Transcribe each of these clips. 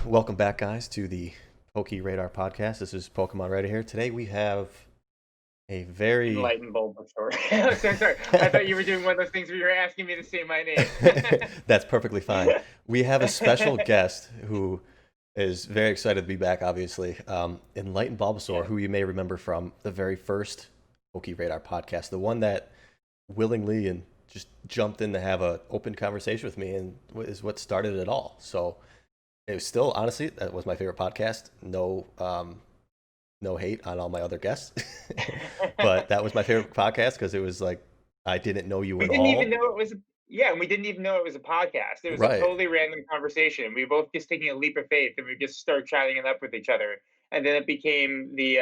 Welcome back, guys, to the PokeRadar podcast. This is PokemonRadar here. Today we have a very Enlightened Bulbasaur. Oh, sorry. I thought you were doing one of those things where you were asking me to say my name. that's perfectly fine. We have a special guest who is very excited to be back. Obviously, Enlightened Bulbasaur, Yeah. who you may remember from the very first PokeRadar podcast, the one that willingly and just jumped in to have an open conversation with me, and is what started it all. So it was still, honestly, that was my favorite podcast. No hate on all my other guests, but that was my favorite podcast because it was like I didn't know you We at didn't even all. know it was yeah, and we didn't even know it was a podcast. It was a Right, totally random conversation. We both just taking a leap of faith and we just start chatting it up with each other. And then it became the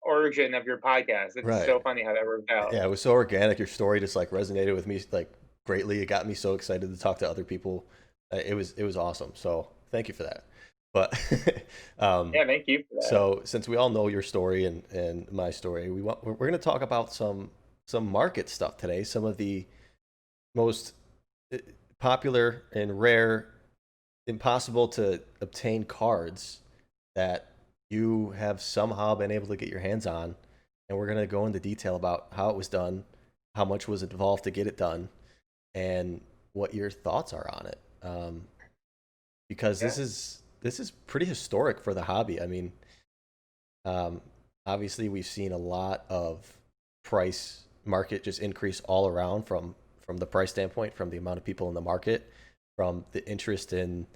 origin of your podcast. It's right. so funny how that worked out. Yeah, it was so organic. Your story just like resonated with me like greatly. It got me so excited to talk to other people. It was awesome. So thank you for that. But um, Yeah, thank you for that. so since we all know your story and my story, we're going to talk about some market stuff today. Some of the most uh, popular and rare, impossible to obtain cards that you have somehow been able to get your hands on. And we're going to go into detail about how it was done, how much was involved to get it done, and what your thoughts are on it. Because Yeah. this is pretty historic for the hobby. I mean, um, obviously we've seen a lot of price market just increase all around from the price standpoint, from the amount of people in the market, from the interest in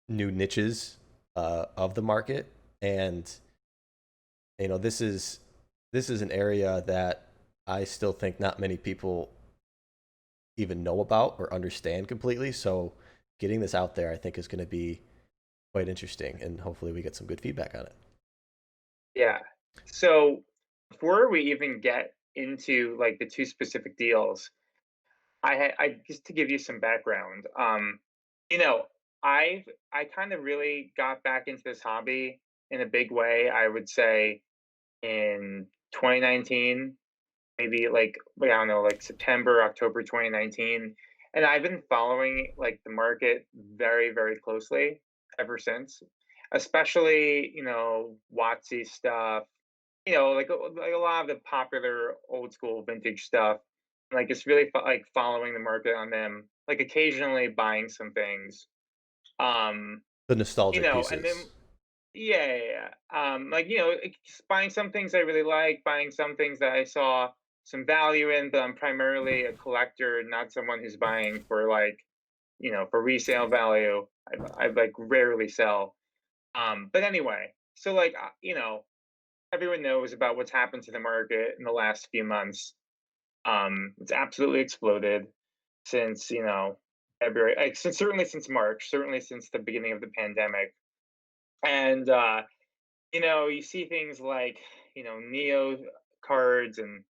new niches of the market, and this is an area that I still think not many people even know about or understand completely. So getting this out there, I think, is going to be quite interesting, and hopefully we get some good feedback on it. Yeah. So before we even get into like the two specific deals, I just to give you some background. You know, I kind of really got back into this hobby in a big way. I would say in 2019, maybe I don't know, like September, October 2019, and I've been following like the market very, very closely ever since. Especially, Watsy stuff, like a lot of the popular old school vintage stuff. Like it's really like following the market on them. Like occasionally buying some things. Um, The nostalgic and then pieces. yeah, yeah, yeah. Like just buying some things I really like, buying some things that I saw some value in, but I'm primarily a collector, not someone who's buying for like for resale value. I like rarely sell. But anyway, so like everyone knows about what's happened to the market in the last few months. It's absolutely exploded since, February, like certainly since March, certainly since the beginning of the pandemic. And you see things like, Neo cards and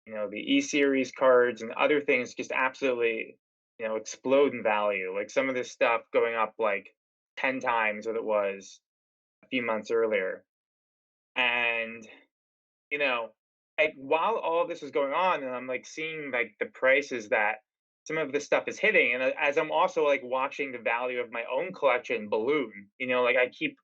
the E series cards and other things just absolutely, explode in value. Like some of this stuff going up like 10 times what it was a few months earlier. And you know, like while all of this is going on, and I'm like seeing like the prices that some of this stuff is hitting, and as I'm also like watching the value of my own collection balloon, like I keep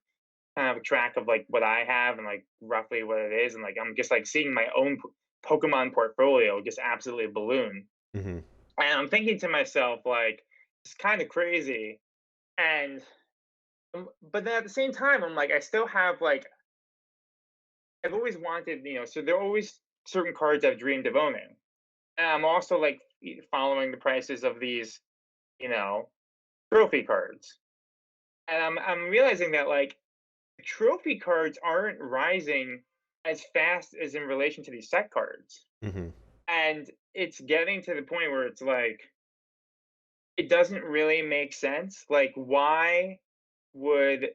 kind of track of like what I have and like roughly what it is, and like I'm just like seeing my own Pokemon portfolio just absolutely balloon, Hmm. and I'm thinking to myself like it's kind of crazy, and but then at the same time I'm like I still have like I've always wanted, so there are always certain cards I've dreamed of owning. And I'm also like following the prices of these, you know, trophy cards. And I'm realizing that like trophy cards aren't rising as fast as in relation to these set cards. Hmm. And it's getting to the point where it's like it doesn't really make sense. Like why would,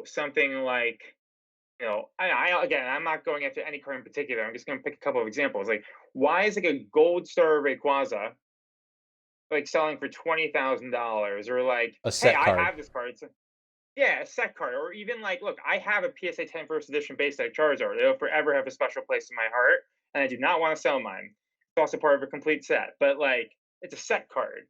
something like again, I'm not going after any card in particular. I'm just going to pick a couple of examples. Like, why is like a gold star Rayquaza like selling for $20,000? Or like, A hey, set I card. have this card. Yeah, a set card. Or even like, look, I have a PSA 10 first edition base set Charizard. It'll forever have a special place in my heart, and I do not want to sell mine. It's also part of a complete set, but like, it's a set card.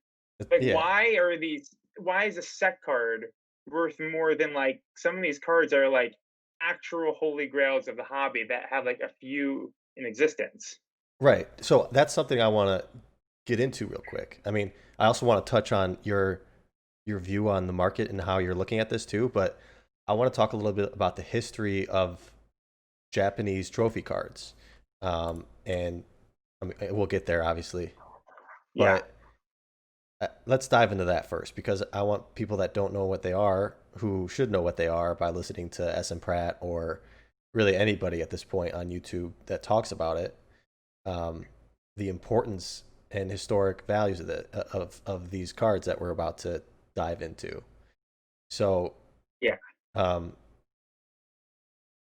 Like, Yeah. why is a set card? worth more than like some of these cards are like actual holy grails of the hobby that have like a few in existence. Right. So that's something I want to get into real quick. I mean, I also want to touch on your view on the market and how you're looking at this too, but I want to talk a little bit about the history of Japanese trophy cards. And I mean, we'll get there obviously, Yeah. but let's dive into that first because I want people that don't know what they are, who should know what they are by listening to S. M. Pratt or really anybody at this point on YouTube that talks about it, um, the importance and historic values of of these cards that we're about to dive into. So, Yeah. um,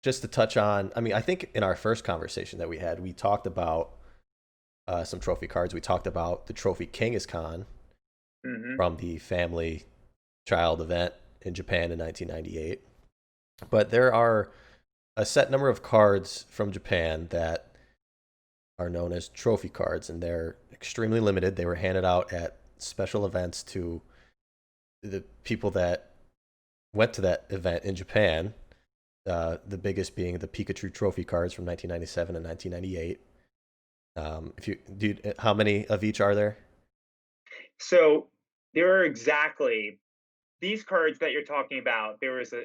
just to touch on, I mean, I think in our first conversation that we had, we talked about some trophy cards. We talked about the Trophy Kangaskhan Hmm. from the family child event in Japan in 1998. But there are a set number of cards from Japan that are known as trophy cards, and they're extremely limited. They were handed out at special events to the people that went to that event in Japan. The biggest being the Pikachu trophy cards from 1997 and 1998. If you do, how many of each are there? So there are exactly these cards that you're talking about. There was a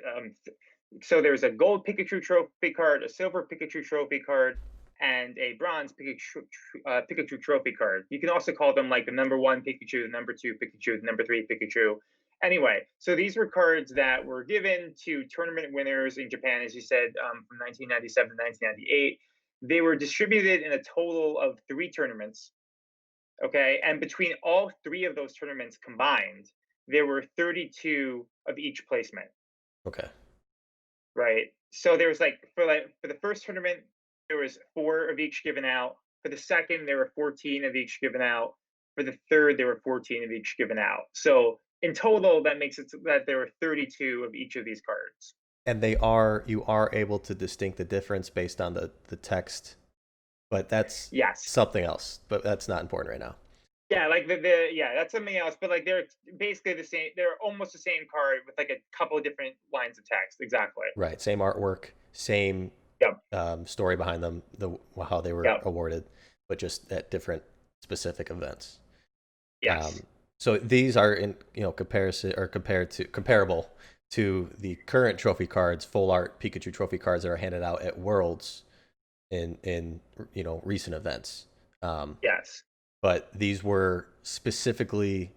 so there's a gold Pikachu trophy card, a silver Pikachu trophy card, and a bronze Pikachu trophy card. You can also call them like the number one Pikachu, the number two Pikachu, the number three Pikachu. Anyway, so these were cards that were given to tournament winners in Japan, as you said, from 1997 to 1998. They were distributed in a total of three tournaments. Okay. And between all three of those tournaments combined, there were 32 of each placement. Okay. Right. So there was like for the first tournament, there was four of each given out. For the second, there were 14 of each given out. For the third, there were 14 of each given out. So in total, that makes it so that there were 32 of each of these cards. And you are able to distinct the difference based on the text, but that's Yes. something else. But that's not important right now. Yeah, like the yeah, that's something else. But like they're basically the same. They're almost the same card with like a couple of different lines of text. Exactly. Right. Same artwork, same Yep. story behind them, the how they were Yep. awarded, but just at different specific events. Yes. Um, so these are in comparison or comparable to the current trophy cards, full art Pikachu trophy cards that are handed out at Worlds in recent events. Um, Yes. but these were specifically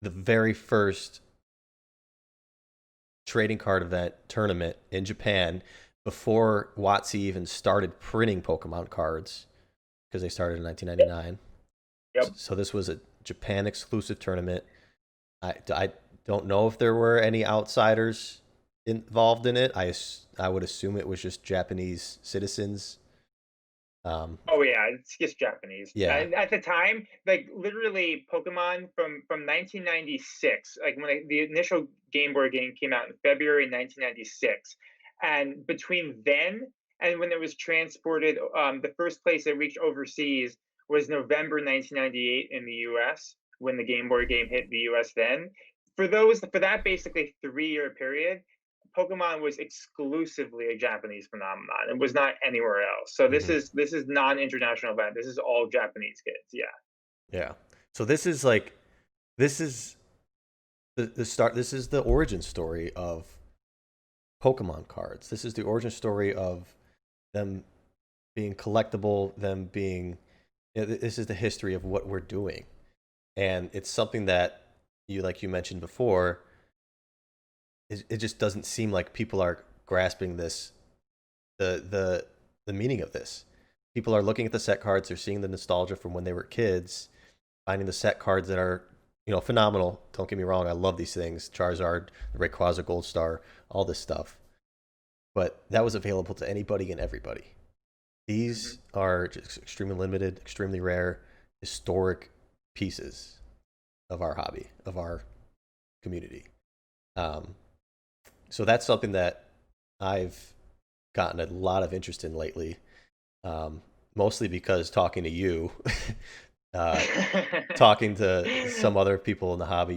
the very first trading card event tournament in Japan before WotC even started printing Pokemon cards because they started in 1999. Yep. So this was a Japan exclusive tournament. I don't know if there were any outsiders involved in it. I would assume it was just Japanese citizens. Oh yeah, it's just Japanese. Yeah. And at the time, like literally Pokemon from 1996, like when the initial Game Boy game came out in February 1996, and between then and when it was transported, the first place it reached overseas was November 1998 in the U.S. when the Game Boy game hit the U.S. Then, for that basically 3-year period, Pokemon was exclusively a Japanese phenomenon. It was not anywhere else. So this Hmm. is non-international event. This is all Japanese kids. Yeah. Yeah. So this is the start. This is the origin story of Pokemon cards. This is the origin story of them being collectible, them being. This is the history of what we're doing, and it's something that like you mentioned before. It just doesn't seem like people are grasping this, the meaning of this. People are looking at the set cards. They're seeing the nostalgia from when they were kids, finding the set cards that are phenomenal. Don't get me wrong. I love these things. Charizard, the Rayquaza Gold Star, all this stuff. But that was available to anybody and everybody. Hmm. These are just extremely limited, extremely rare, historic pieces of our hobby, of our community. Um, so that's something that I've gotten a lot of interest in lately, mostly because talking to you, uh, talking to some other people in the hobby.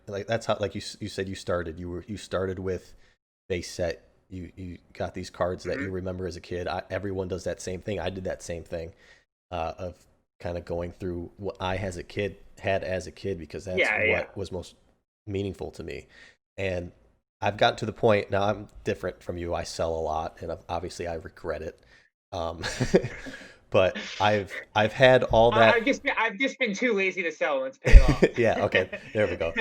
like that's how, like you said, you started with base set. You got these cards that you Hmm. remember as a kid. Everyone does that same thing. I did that same thing, of kind of going through what I had as a kid, because that's Yeah, yeah. what was most meaningful to me. And I've gotten to the point now. I'm different from you. I sell a lot, and obviously I regret it. Um, but I've had all that. I've just been too lazy to sell, and it's paid off. Yeah, okay, there we go.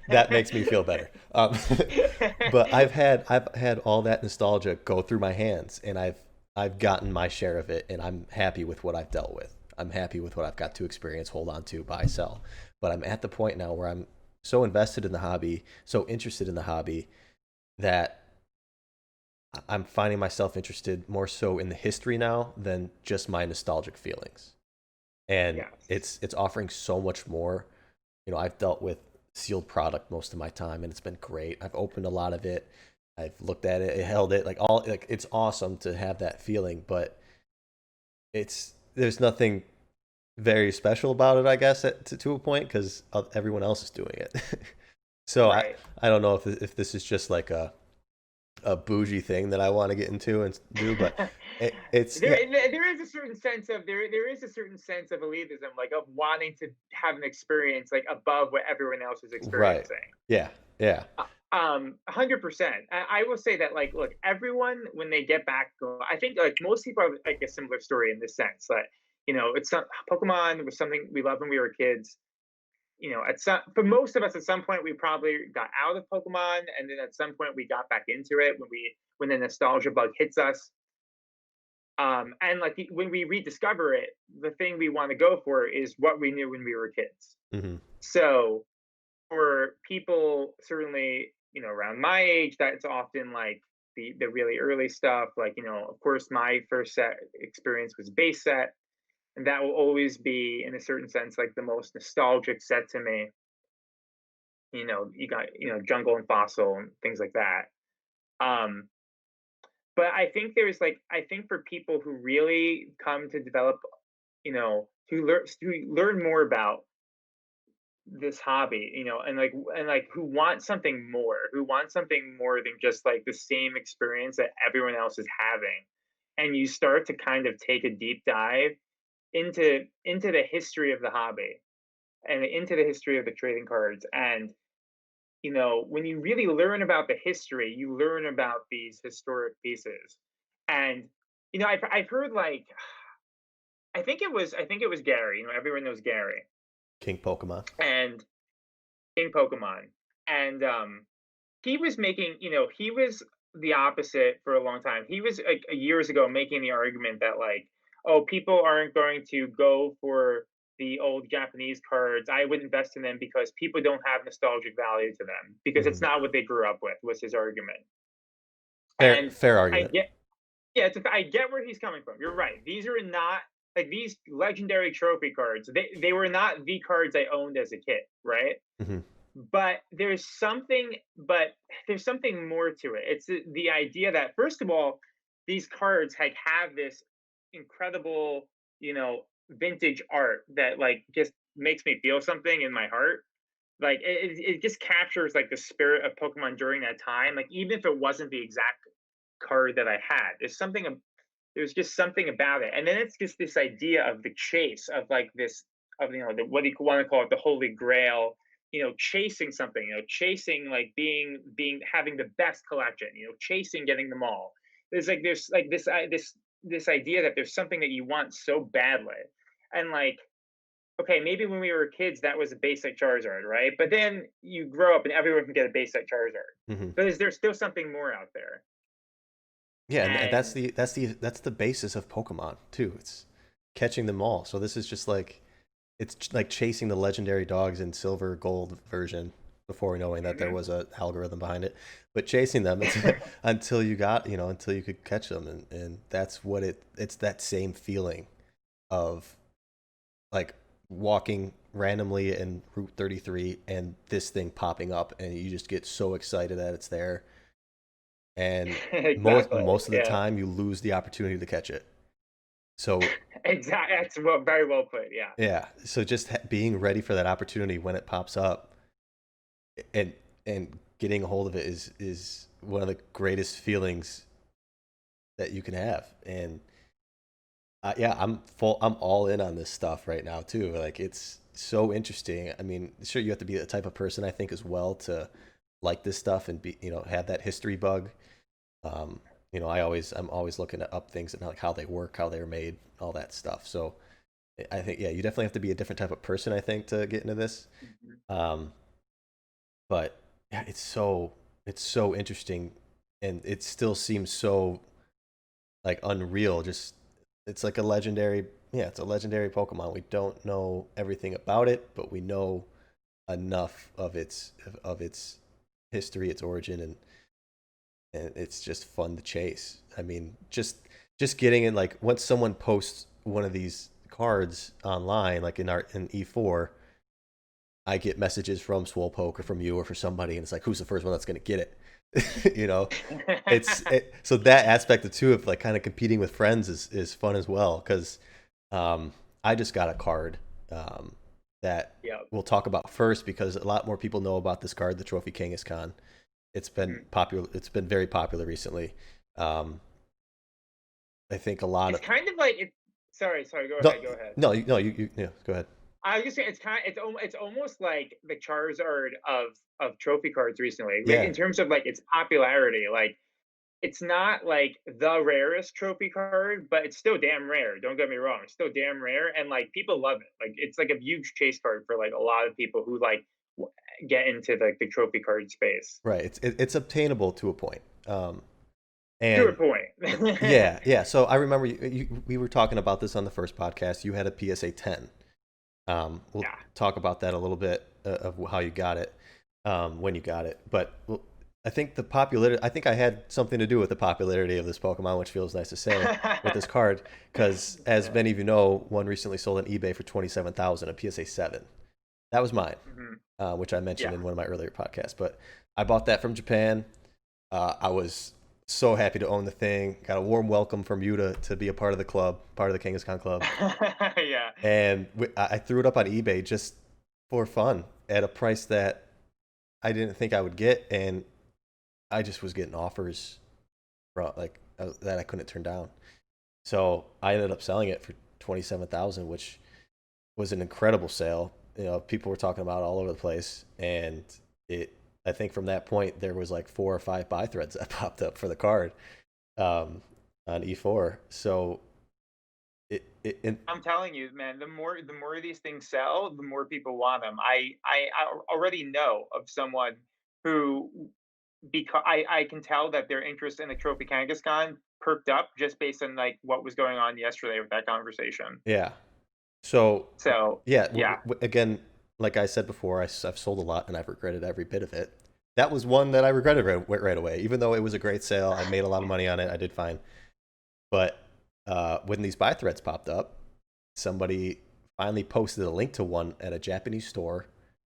That makes me feel better. But I've had all that nostalgia go through my hands, and I've gotten my share of it, and I'm happy with what I've dealt with. I'm happy with what I've got to experience, hold on to, buy, sell. But I'm at the point now where I'm so invested in the hobby, so interested in the hobby, that I'm finding myself interested more so in the history now than just my nostalgic feelings. And Yes. it's offering so much more. I've dealt with sealed product most of my time, and it's been great. I've opened a lot of it. I've looked at it, held it, like it's awesome to have that feeling, but there's nothing very special about it, I guess, to a point, because everyone else is doing it. So Right. I don't know if this is just like a bougie thing that I want to get into and do, but it's yeah. There is a certain sense of there is a certain sense of elitism, like of wanting to have an experience like above what everyone else is Right. experiencing. Yeah. Yeah. 100%. I will say that, like, look, everyone when they get back, I think like most people have like a similar story in this sense that it's not Pokemon was something we loved when we were kids. At some for most of us, at some point we probably got out of Pokemon, and then at some point we got back into it when the nostalgia bug hits us. And like when we rediscover it, the thing we want to go for is what we knew when we were kids. Hmm. So for people certainly, around my age, that's often like the really early stuff. Like, of course, my first set experience was base set, and that will always be, in a certain sense, like the most nostalgic set to me. You got jungle and fossil and things like that. Um, but I think for people who really come to develop, to learn more about this hobby, and who want something more than just like the same experience that everyone else is having. And you start to kind of take a deep dive into the history of the hobby and into the history of the trading cards. And when you really learn about the history, you learn about these historic pieces. And I've heard like I think it was Gary. Everyone knows Gary King Pokemon. and in Pokemon. And he was the opposite for a long time. He was like years ago making the argument that like, oh, people aren't going to go for the old Japanese cards. I would invest in them because people don't have nostalgic value to them because it's Hmm. not what they grew up with, was his argument. Fair And fair I argument. get yeah, I get where he's coming from. You're right. These are not like these legendary trophy cards. They were not the cards I owned as a kid, right? Hmm. But there's something more to it. It's the idea that first of all, these cards like have this incredible, vintage art that like just makes me feel something in my heart. Like it just captures like the spirit of Pokemon during that time. Like even if it wasn't the exact card that I had, there's just something about it. And then it's just this idea of the chase of like this of what do you want to call it, the holy grail, chasing something, chasing like being having the best collection, chasing getting them all. There's like this idea that there's something that you want so badly. And like, okay, maybe when we were kids that was a basic Charizard, right? But then you grow up and everyone can get a basic Charizard. Hmm. But is there still something more out there? Yeah, and And that's the basis of Pokemon too. It's catching them all. So this is just like like chasing the legendary dogs in silver gold version before knowing that there mhm. was a algorithm behind it. But chasing them until you got, until you could catch them, and that's what it's that same feeling of like walking randomly in Route 33 and this thing popping up, and you just get so excited that it's there, and Exactly. most of the Yeah. time you lose the opportunity to catch it. So Exactly. That's very well put. Yeah. yeah, so just being ready for that opportunity when it pops up, and getting a hold of it is one of the greatest feelings that you can have. And yeah, I'm all in on this stuff right now too. Like it's so interesting. I mean, sure you have to be the type of person I think as well to like this stuff and be, have that history bug. Um, I'm always looking up things and like how they work, how they're made, all that stuff. So I think yeah, you definitely have to be a different type of person I think to get into this. Mhm. Um, but yeah, it's so interesting, and it still seems so like unreal. Just it's like a legendary, yeah, it's a legendary Pokemon. We don't know everything about it, but we know enough of its history, its origin, and it's just fun to chase. I mean, just getting in like once someone posts one of these cards online, like in E4, I get messages from Swolepoke or from you or for somebody, and it's like, who's the first one that's gonna get it? you know, so that aspect of too of like kind of competing with friends is fun as well because um, I just got a card that Yep. we'll talk about first because a lot more people know about this card, the Trophy Kangaskhan. It's been Mhm. popular. It's been very popular recently. Um, I think a lot It's of kind of like it. Sorry. Go no, ahead. Go ahead. no, no. You yeah, go ahead. I was just saying it's almost like the Charizard of trophy cards recently, like Yeah, in terms of like its popularity. Like it's not like the rarest trophy card, but it's still damn rare. Don't get me wrong, it's still damn rare, and like people love it. Like it's like a huge chase card for like a lot of people who like get into like the trophy card space. right. It's obtainable to a point. To a And point. yeah, yeah. So I remember we were talking about this on the first podcast. You had a PSA 10. We'll Yeah. talk about that a little bit of how you got it, when you got it. But well, I think the popularity. I think I had something to do with the popularity of this Pokemon, which feels nice to say with this card, because as Yeah. many of you know, one recently sold on eBay for 27,000, a PSA 7. That was mine, Mhm. which I mentioned Yeah. in one of my earlier podcasts. But I bought that from Japan. I was so happy to own the thing. Got a warm welcome from you to be a part of the club, part of the Kangaskhan club. Yeah. And I threw it up on eBay just for fun at a price that I didn't think I would get, and I just was getting offers from like that I couldn't turn down. So I ended up selling it for 27,000, which was an incredible sale. People were talking about it all over the place, and it. I think from that point there was like 4 or 5 buy threads that popped up for the card um, on E4. So it I'm telling you, man, the more these things sell, the more people want them. I already know of someone who, because I can tell that their interest in the Trophy Kangaskhan perked up just based on like what was going on yesterday with that conversation. yeah. So So yeah, yeah. again, like I said before, I've sold a lot and I've regretted every bit of it. That was one that I regretted right away. Even though it was a great sale, I made a lot of money on it. I did fine. But when these buy threads popped up, somebody finally posted a link to one at a Japanese store.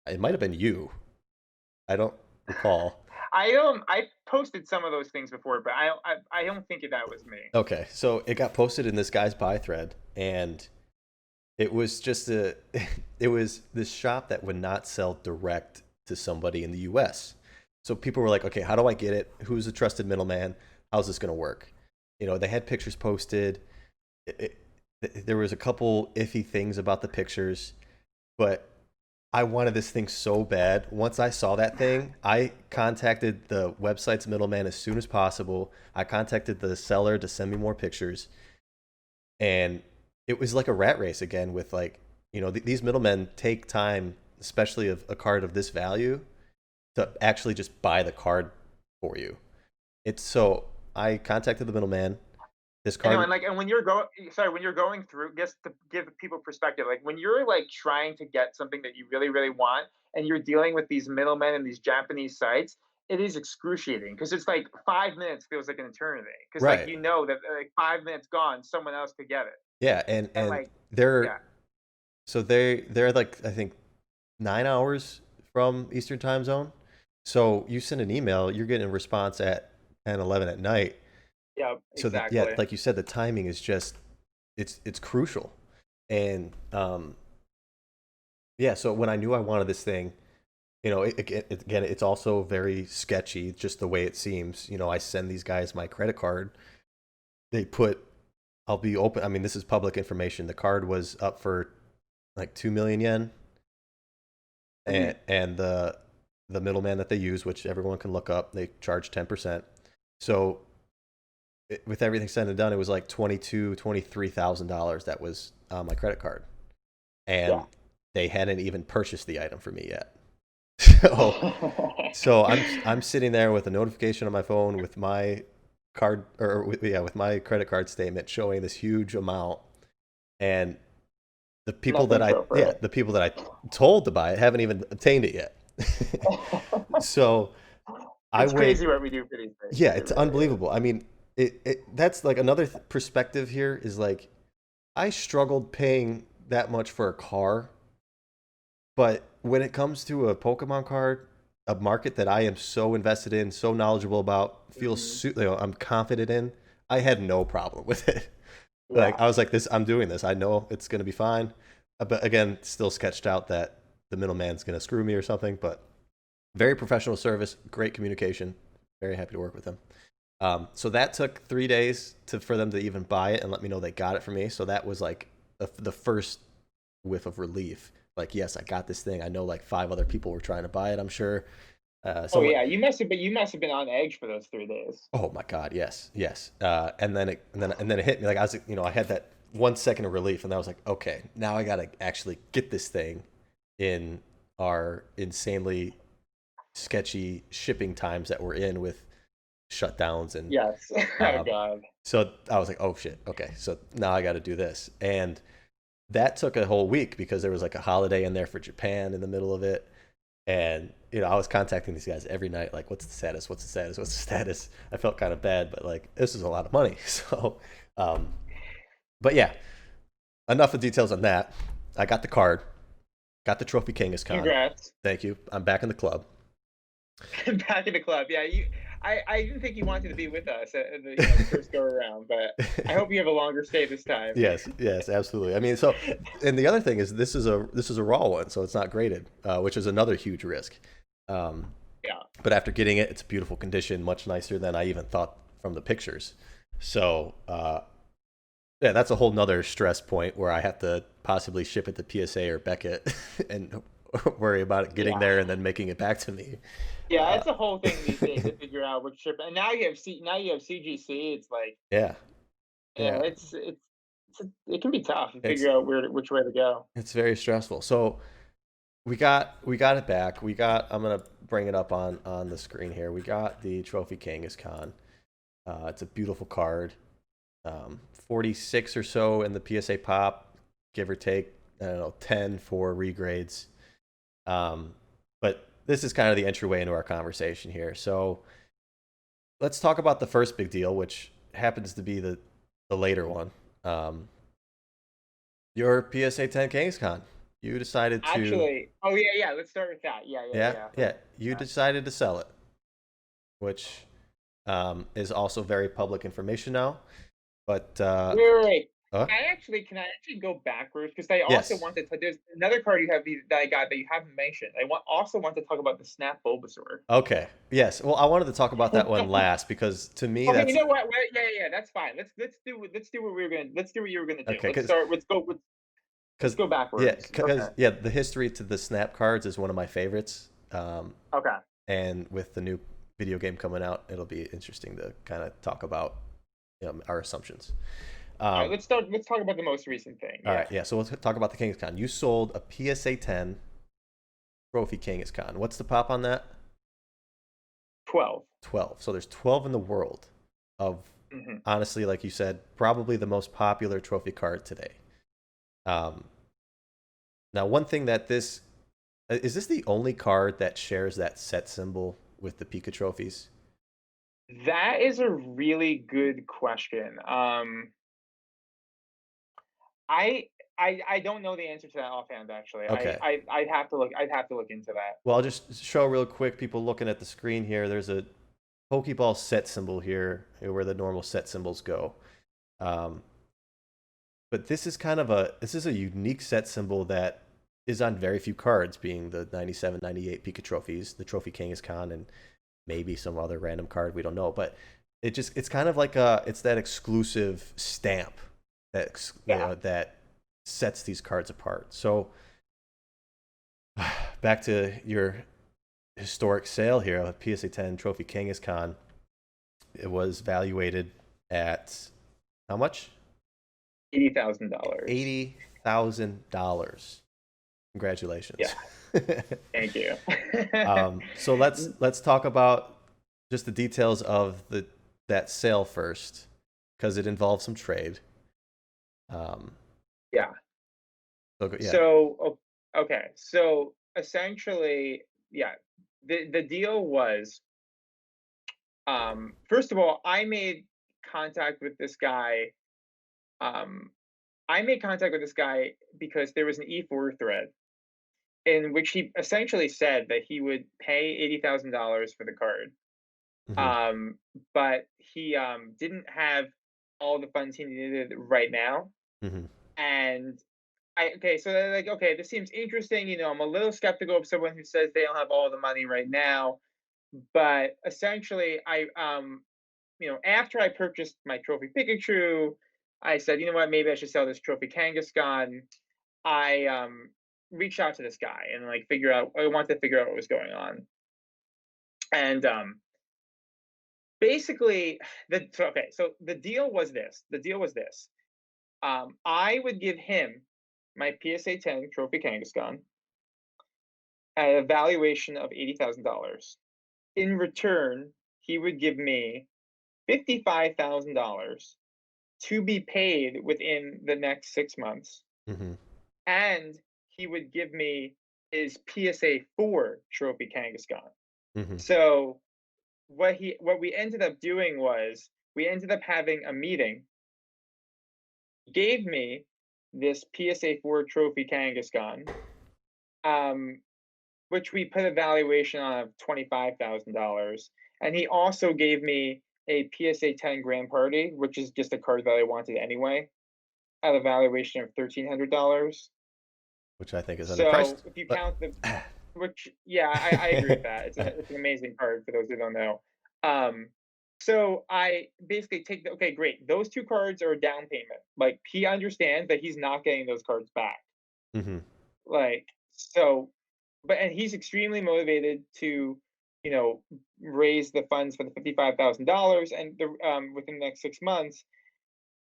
It might have been you. I don't recall. I posted some of those things before, but I don't think that was me. Okay, so it got posted in this guy's buy thread, and it was just it was this shop that would not sell direct to somebody in the US. So people were like, okay, how do I get it? Who's a trusted middleman? How's this going to work? They had pictures posted. There was a couple iffy things about the pictures, but I wanted this thing so bad. Once I saw that thing, I contacted the website's middleman as soon as possible. I contacted the seller to send me more pictures, and it was like a rat race again with like these middlemen take time, especially of a card of this value, to actually just buy the card for you. It's so I contacted the middleman. This I know, card, and when you're going, sorry, when you're going through, just to give people perspective, like when you're like trying to get something that you really, really want, and you're dealing with these middlemen and these Japanese sites, it is excruciating because it's like 5 minutes feels like an eternity. Because like right? you know that like 5 minutes gone, someone else could get it, Yeah, and and and like they're yeah, so they're like I think 9 hours from Eastern time zone. So you send an email, you're getting a response at 10, 11 at night. yeah, So that yeah, exactly. like you said, the timing is just it's crucial. And yeah, so when I knew I wanted this thing, Again, it's also very sketchy, just the way it seems. I send these guys my credit card. They put, I'll be open. I mean, this is public information. The card was up for like 2 million yen, and Mhm. the middleman that they use, which everyone can look up, they charge 10%. So with everything said and done, it was like $23,000 that was on my credit card, Yeah. and they hadn't even purchased the item for me yet. So I'm sitting there with a notification on my phone with my card, or with my credit card statement showing this huge amount, and Nothing show for it. the people that I told to buy it haven't even obtained it yet. So I It's wait. crazy what we do for these things. Yeah, It it's really is. unbelievable. I mean, that's like another perspective here is like I struggled paying that much for a car, but when it comes to a Pokemon card, a market that I am so invested in, so knowledgeable about, Mhm. I'm confident in, I had no problem with it. Like Yeah. I was like, this, I'm doing this. I know it's gonna be fine. But again, still sketched out that the middleman's gonna screw me or something. But very professional service, great communication. Very happy to work with them. So that took 3 days for them to even buy it and let me know they got it for me. So that was like the first whiff of relief. Like, yes, I got this thing. I know like five other people were trying to buy it. I'm sure. Oh So yeah, you must have been on edge for those 3 days. oh my God, yes, yes. And then it hit me. Like I was, I had that 1 second of relief, and I was like, okay, now I gotta actually get this thing in our insanely sketchy shipping times that we're in with shutdowns and Yes. Oh um, God. so I was like, oh shit, okay, so now I got to do this, and that took a whole week because there was like a holiday in there for Japan in the middle of it, and I was contacting these guys every night, like, what's the status? What's the status? What's the status? I felt kind of bad, but like, this is a lot of money, so, um, but yeah, enough of details on that. I got the card, got the Trophy Kangaskhan. Congrats. Thank you. I'm back in the club. Back in the club. Yeah, I didn't think you wanted to be with us at the the first go around, but I hope you have a longer stay this time. Yes, yes, absolutely. I mean, so, and the other thing is this is a raw one, so it's not graded, which is another huge risk. Um, Yeah. but after getting it, it's beautiful condition, much nicer than I even thought from the pictures. So, yeah, that's a whole nother stress point where I have to possibly ship it to PSA or Beckett and worry about it getting Yeah. there and then making it back to me. Yeah, Uh, it's a whole thing these days to figure out which trip. And now you have CGC. It's like, yeah, yeah, yeah, it can be tough to it's figure out which way to go. it's very stressful. So we got it back. I'm gonna bring it up on the screen here. We got the Trophy Kangaskhan. It's a beautiful card. 46 or so in the PSA pop, give or take. I don't know, 10 for regrades. But this is kind of the entryway into our conversation here. So let's talk about the first big deal, which happens to be the later one. Um, your PSA 10 Kangaskhan. You decided to, Actually, oh yeah, yeah. Let's start with that. Yeah, yeah, yeah, yeah. yeah, you Yeah. decided to sell it, which is also very public information now. But Wait. uh, Can I actually go backwards? Because I also yes, wanted to. There's another card that I got that you haven't mentioned. Also want to talk about the Snap Bulbasaur. okay, yes. Well, I wanted to talk about that one last because to me Okay, you that's know what? Yeah, yeah, yeah. That's fine. Let's do what let's do what you were gonna do. okay because Let's because go yeah, backwards. Okay. because yeah, the history to the snap cards is one of my favorites. Okay. And with the new video game coming out, it'll be interesting to kind of talk about our assumptions. All right. Um, Let's talk about the most recent thing. all Yeah. right, yeah. So let's talk about the Kangaskhan. You sold a PSA 10 Trophy Kangaskhan. What's the pop on that? 12. 12. So there's 12 in the world of, Hmm. honestly, like you said, probably the most popular trophy card today. Um, Now, one thing that this is this the only card that shares that set symbol with the Pika trophies? That is a really good question. I I don't know the answer to that offhand. Actually, Okay. I'd have to look. I'd have to look into that. Well, I'll just show real quick. People looking at the screen here. There's a Pokeball set symbol here, where the normal set symbols go. Um, but this is a unique set symbol that is on very few cards, being the 97, 98 Pika trophies, the Trophy Kangaskhan, and maybe some other random card we don't know. But it's kind of like it's that exclusive stamp that Yeah. that sets these cards apart. So back to your historic sale here of PSA 10 Trophy Kangaskhan. It was valuated at how much? $80,000. $80,000. Congratulations. Yeah. Thank you. So let's talk about just the details of that sale first, because it involves some trade. Um, Yeah. so yeah. Okay. So essentially, yeah, the deal was, first of all, contact with this guy. Um, I made contact with this guy because there was an E4 thread in which he essentially said that he would pay $80,000 for the card. Hmm. Um, but he didn't have all the funds he needed right now. Hmm. And so they're like, okay, this seems interesting. I'm a little skeptical of someone who says they don't have all the money right now. But essentially, after I purchased my trophy Pikachu, I said, you know what, maybe I should sell this trophy Kangaskhan. I reached out to this guy and like I wanted to figure out what was going on. And basically, so the deal was this. The deal was this. I would give him my PSA 10 Trophy Kangaskhan at a valuation of $80,000. In return, he would give me $55,000 to be paid within the next 6 months, Hmm. and he would give me his PSA 4 Trophy Kangaskhan. Hmm. So what we ended up doing was we ended up having a meeting. Gave me this PSA 4 Trophy Kangaskhan, um, which we put a valuation on of $25,000, and he also gave me a PSA 10 Grand Party, which is just a card that I wanted anyway, at a valuation of $1,300. Which I think is underpriced. So if you But count yeah, I agree with that. It's an amazing card for those who don't know. Um, so I basically okay, great. Those two cards are a down payment. Like he understands that he's not getting those cards back. hmm. Like so, and he's extremely motivated to, you know, raise the funds for the $55,000 and within the next 6 months.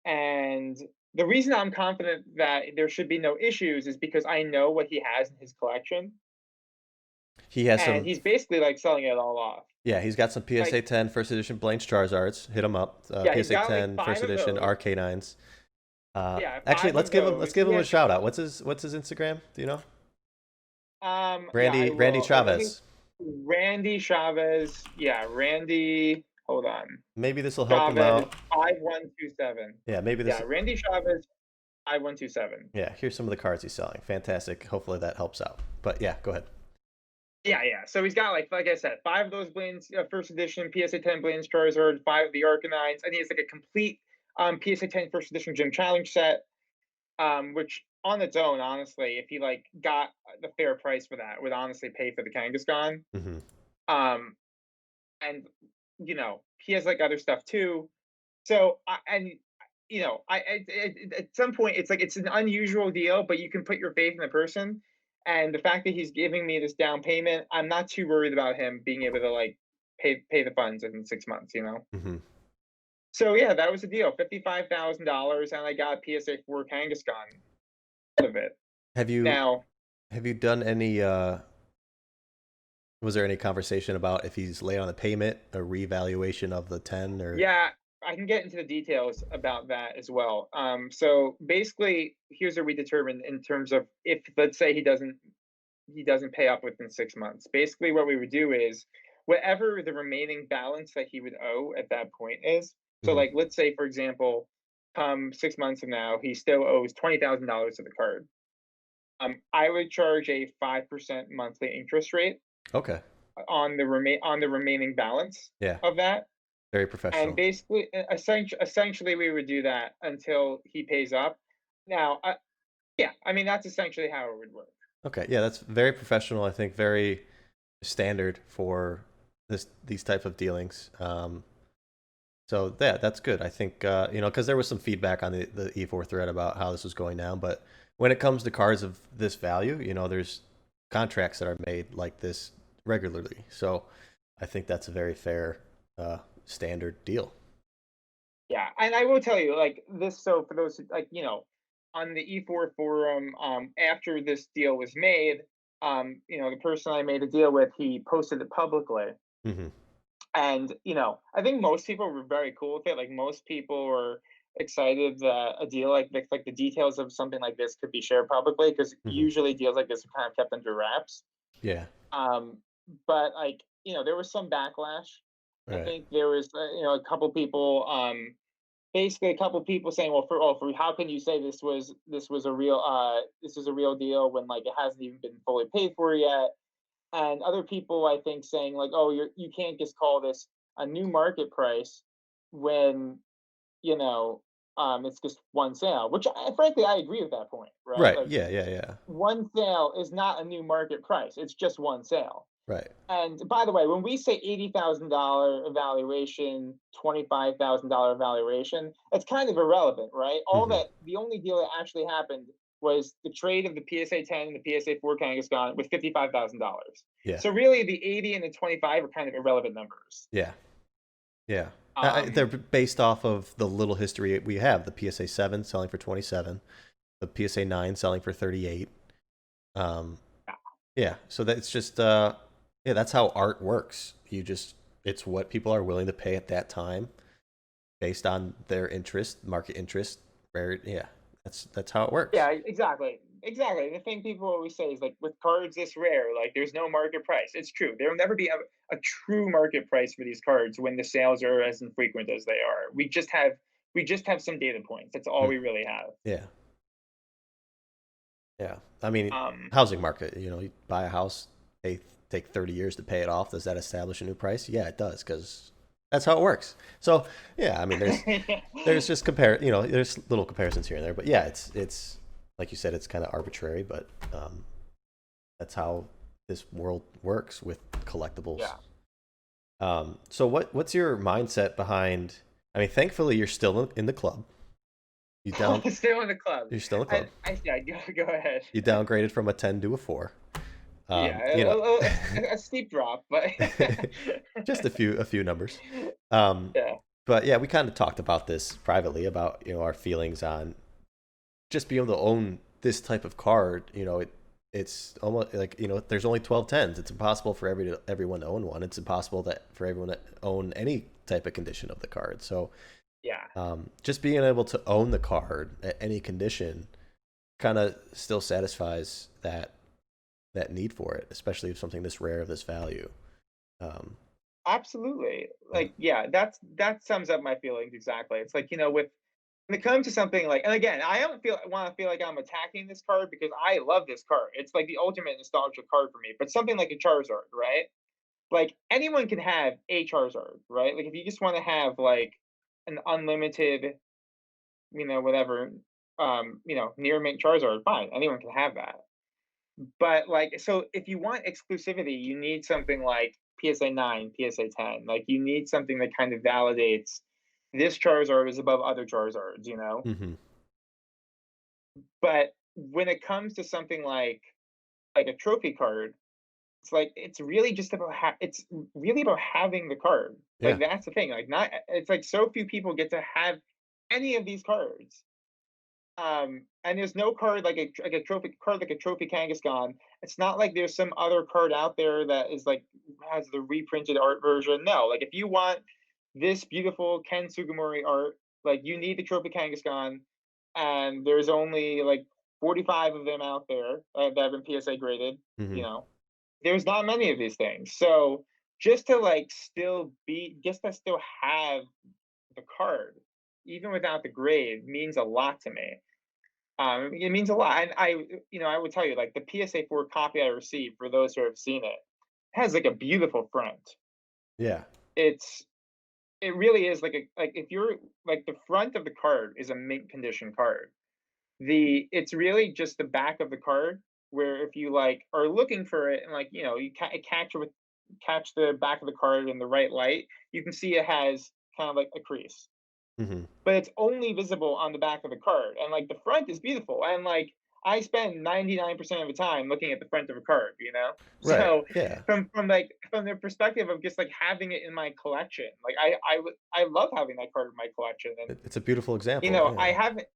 And the reason I'm confident that there should be no issues is because I know what he has in his collection, He has and some. he's basically like selling it all off. Yeah, he's got some PSA Like, 10 first edition Blanche Charizards. Hit him up. yeah, he's PSA got like 10 first five of edition those. Arcanines. Yeah, Actually, five of let's those. give He him a has shout out. What's his Instagram? Do you know? yeah, I Randy will. Let me Chavez. Randy Chavez. Yeah, Randy. Hold on. Maybe this will help him Chavez out. 5127. Yeah, maybe this. Yeah, Randy Chavez 5127. Yeah, here's some of the cards he's selling. Fantastic. Hopefully that helps out. But yeah, go ahead. Yeah, yeah. So he's got like I said, five of those Blaine's first edition PSA 10 Blaine's Charizard, five of the Arcanines. I think it's like a complete PSA 10 first edition Gym Challenge set. Which on its own, honestly, if he like got the fair price for that, would honestly pay for the Kangaskhan. Hmm. Um, and he has like other stuff too. So at some point it's like it's an unusual deal, but you can put your faith in the person. And the fact that he's giving me this down payment, I'm not too worried about him being able to like pay the funds in 6 months. Hmm. So yeah, that was the deal. $55,000, and I got a PSA 4 Kangaskhan out of it. Have you Now, have you done any? Was there any conversation about if he's late on the payment, a revaluation of the 10 or? yeah, I can get into the details about that as well. So basically, here's what we determined in terms of if, let's say, he doesn't pay up within 6 months. Basically, what we would do is whatever the remaining balance that he would owe at that point is. So, Mhm. like, let's say, for example, come 6 months from now, he still owes $20,000 to the card. I would charge a 5% monthly interest rate Okay. on the remaining balance Yeah. of that. Very And professional. basically, essentially, we would do that until he pays up. Now, yeah, I mean, that's essentially how it would work. Okay, yeah, that's very professional. I think very standard for these type of dealings. So yeah, that's good. I think because there was some feedback on the E4 thread about how this was going down, but when it comes to cards of this value, there's contracts that are made like this regularly. So I think that's a very fair standard deal. Yeah, and I will tell you, like this. So for those like on the E4 forum, after this deal was made, the person I made a deal with, he posted it publicly, Hmm. and I think most people were very cool with it. Like most people were excited that a deal like the details of something like this could be shared publicly because Hmm. usually deals like this are kind of kept under wraps. Yeah. Um, but like there was some backlash. All I right. think there was a couple people basically a couple people saying, "Well, for how can you say this was a real this is a real deal when like it hasn't even been fully paid for yet?" And other people, I think, saying like, "Oh, you can't just call this a new market price when you know it's just one sale." Which, frankly, I agree with that point, right? Right. Like Yeah. Yeah. Yeah. one sale is not a new market price; it's just one sale. Right. And by the way, when we say $80,000 evaluation, $25,000 evaluation, it's kind of irrelevant, right? Hmm. The only deal that actually happened was the trade of the PSA 10 and the PSA 4 Kangaskhan with $55,000. Yeah. So really, the 80 and the 25 are kind of irrelevant numbers. Yeah. Yeah. They're Um, based off of the little history we have. The PSA 7 selling for 27, the PSA 9 selling for 38. Um, yeah. So that's just yeah, that's how art works. It's what people are willing to pay at that time based on their interest, market interest. Rare. Yeah. That's how it works. yeah, exactly. Exactly. The thing people always say is like with cards this rare, like there's no market price. It's true. There'll never be a true market price for these cards when the sales are as infrequent as they are. We just have some data points. That's all Mm. we really have. Yeah. Yeah. I mean, Um housing market, you buy a house, they take 30 years to pay it off. Does that establish a new price? Yeah, it does, because that's how it works. So, yeah, I mean, there's just there's little comparisons here and there, but yeah, it's like you said, it's kind of arbitrary, but that's how this world works with collectibles. yeah. So what's your mindset behind? I mean, thankfully, you're still in the club. You down, Stay on the club. you're still in the club. I yeah, go ahead. You downgraded from a 10 to a 4. Yeah, You know, a steep drop, but just a few numbers. Um, yeah. but yeah, we kind of talked about this privately about our feelings on just being able to own this type of card. It's almost like there's only 12 tens. It's impossible for everyone to own one. It's impossible for everyone to own any type of condition of the card. So Yeah. just being able to own the card at any condition kind of still satisfies that need for it, especially if something this rare of this value. Um, Absolutely. yeah. Like, yeah, that sums up my feelings exactly. It's like, with when it comes to something like, and again, I don't want to feel like I'm attacking this card because I love this card. It's like the ultimate nostalgia card for me. But something like a Charizard, right? Like anyone can have a Charizard, right? Like if you just want to have like an unlimited, whatever, near mint Charizard, fine. Anyone can have that. But, like, so if you want exclusivity, you need something like PSA 9, PSA 10. Like, you need something that kind of validates this Charizard is above other Charizards, you know? Hmm. But when it comes to something like a trophy card, it's really just about it's really about having the card. Like, Yeah. that's the thing. Like, not it's like so few people get to have any of these cards. And there's no card like a trophy card like a Trophy Kangaskhan. It's not like there's some other card out there that is like has the reprinted art version. No, like if you want this beautiful Ken Sugimori art, like you need the Trophy Kangaskhan, and there's only like 45 of them out there that have been PSA graded. Hmm. You know, there's not many of these things. So just to just to still have the card, even without the grade, means a lot to me. It means a lot, and I would tell you, like, the PSA 4 copy I received, for those who have seen it, has, like, a beautiful front. Yeah. It's it really is if you're like, the front of the card is a mint condition card. It's really just the back of the card. where if you like are looking for it and like you catch the back of the card in the right light, you can see it has kind of like a crease, Hmm. but it's only visible on the back of the card, and, like, the front is beautiful, and, like, I spend 99% of the time looking at the front of a card, you know? Right. So, Yeah. from the perspective of just, like, having it in my collection, like, I love having that card in my collection, and, It's a beautiful example. I Yeah. haven't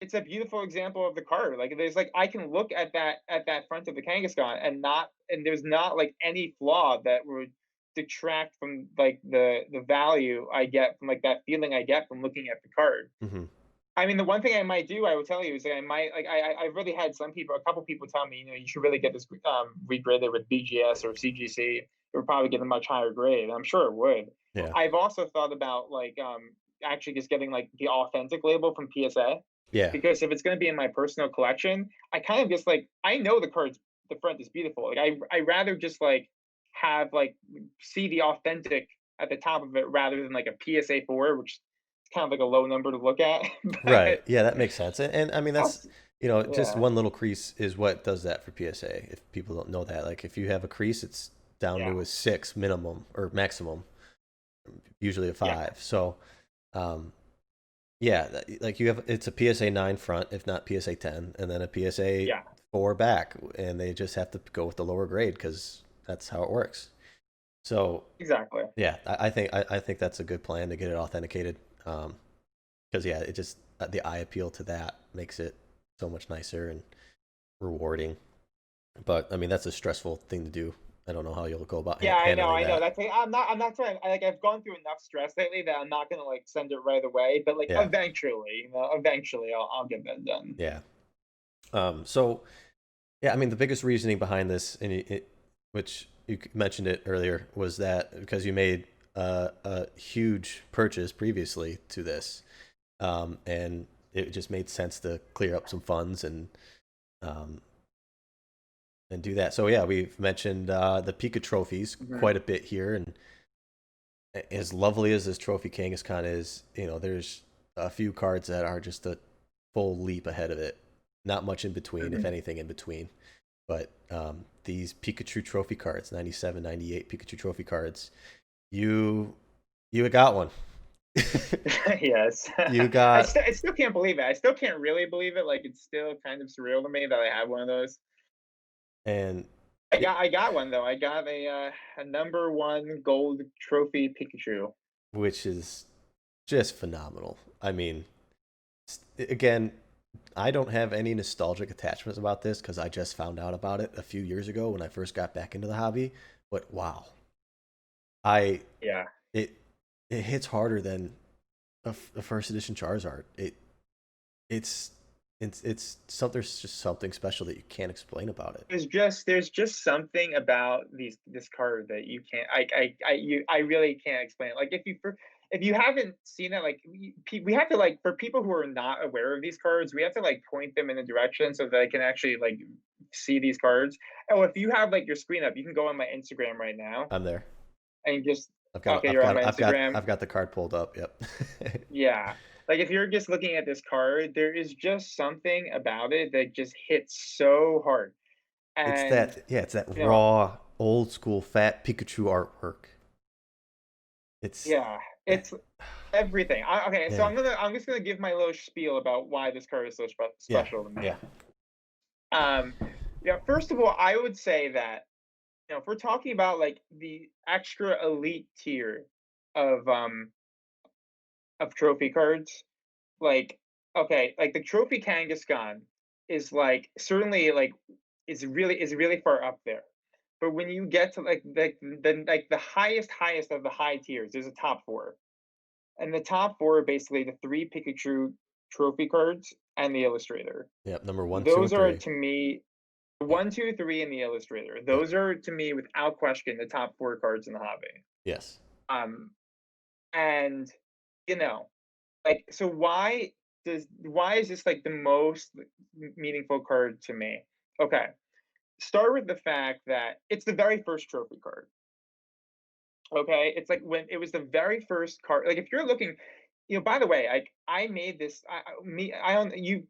it's a beautiful example of the card, like, there's, like I can look at that front of the Kangaskhan and there's not, like, any flaw that would detract from, like, the value I get from, like, that feeling I get from looking at the card. Hmm. I mean, the one thing I might do, I will tell you, is that I might like I've really had a couple people tell me, you should really get this regraded with BGS or CGC. It would probably get a much higher grade. And I'm sure it would. Yeah. I've also thought about like actually just getting like the authentic label from PSA, Yeah. because if it's going to be in my personal collection, I kind of just like I know the front is beautiful. Like I rather just like have like see the authentic at the top of it rather than like a PSA 4, which is kind of like a low number to look at. Right. But Yeah, that makes sense. And I mean, that's, also, just yeah, one little crease is what does that for PSA. If people don't know that, like if you have a crease, it's down yeah, to a 6 minimum or maximum, usually a yeah, 5. So, um, yeah, like you have, it's a PSA 9 front, if not PSA 10, and then a PSA yeah, 4 back, and they just have to go with the lower grade because that's how it works. So, exactly. yeah, I think that's a good plan to get it authenticated. Because yeah, it just the eye appeal to that makes it so much nicer and rewarding. But I mean, that's a stressful thing to do. I don't know how you'll go about Yeah, handling I know. that. That's like, I'm not trying. Like I've gone through enough stress lately that I'm not gonna like send it right away. But like Yeah, eventually, eventually I'll get that done. yeah. So yeah, I mean, the biggest reasoning behind this, and which you mentioned it earlier, was that because you made a huge purchase previously to this, and it just made sense to clear up some funds um, and do that. So yeah, we've mentioned the Pika trophies Hmm. quite a bit here, and as lovely as this Trophy Kangaskhan is, there's a few cards that are just a full leap ahead of it. Not much in between, if Hmm. anything in between. But these Pikachu trophy cards, 97, 98 Pikachu trophy cards, you you got one. Yes, You got, I still can't believe it. I still can't really believe it. Like it's still kind of surreal to me that I have one of those. and I got one though. I got a number one gold trophy Pikachu. which is just phenomenal. I mean, again, I don't have any nostalgic attachments about this because I just found out about it a few years ago when I first got back into the hobby. But wow, I Yeah. it it hits harder than a first edition Charizard. It's it's something, there's just something special that you can't explain about it. There's just something about this card that you can't I really can't explain it. Like if you haven't seen it, like we have to like for people who are not aware of these cards, we have to like point them in a direction so that they can actually like see these cards. Oh, if you have like your screen up, you can go on my Instagram right now I'm there. and just okay, you're on my Instagram. I've got the card pulled up. Yep. Yeah. Like if you're just looking at this card, there is just something about it that just hits so hard. It's And that, yeah, it's that you know, raw old school fat Pikachu artwork. It's yeah, it's everything. Okay, so yeah. I'm just gonna give my little spiel about why this card is so Yeah. special to me. Yeah. Um, yeah, first of all, I would say that if we're talking about like the extra elite tier of um of trophy cards, like okay, like the Trophy Kangaskhan is like certainly like is really far up there. But when you get to like the highest of the high tiers, there's a top four. And the top 4 are basically the 3 Pikachu trophy cards and the illustrator. Yep. Number one, two, Those and are three. to me Yeah. 1, 2, 3, and the illustrator. Yeah. Those are to me without question the top 4 cards in the hobby. Yes. Um, and you know, like so why is this like the most meaningful card to me? Okay. Start with the fact that it's the very first trophy card. Okay, it's like when it was the very first card. Like if you're looking, by the way, I made this. I me I don't you.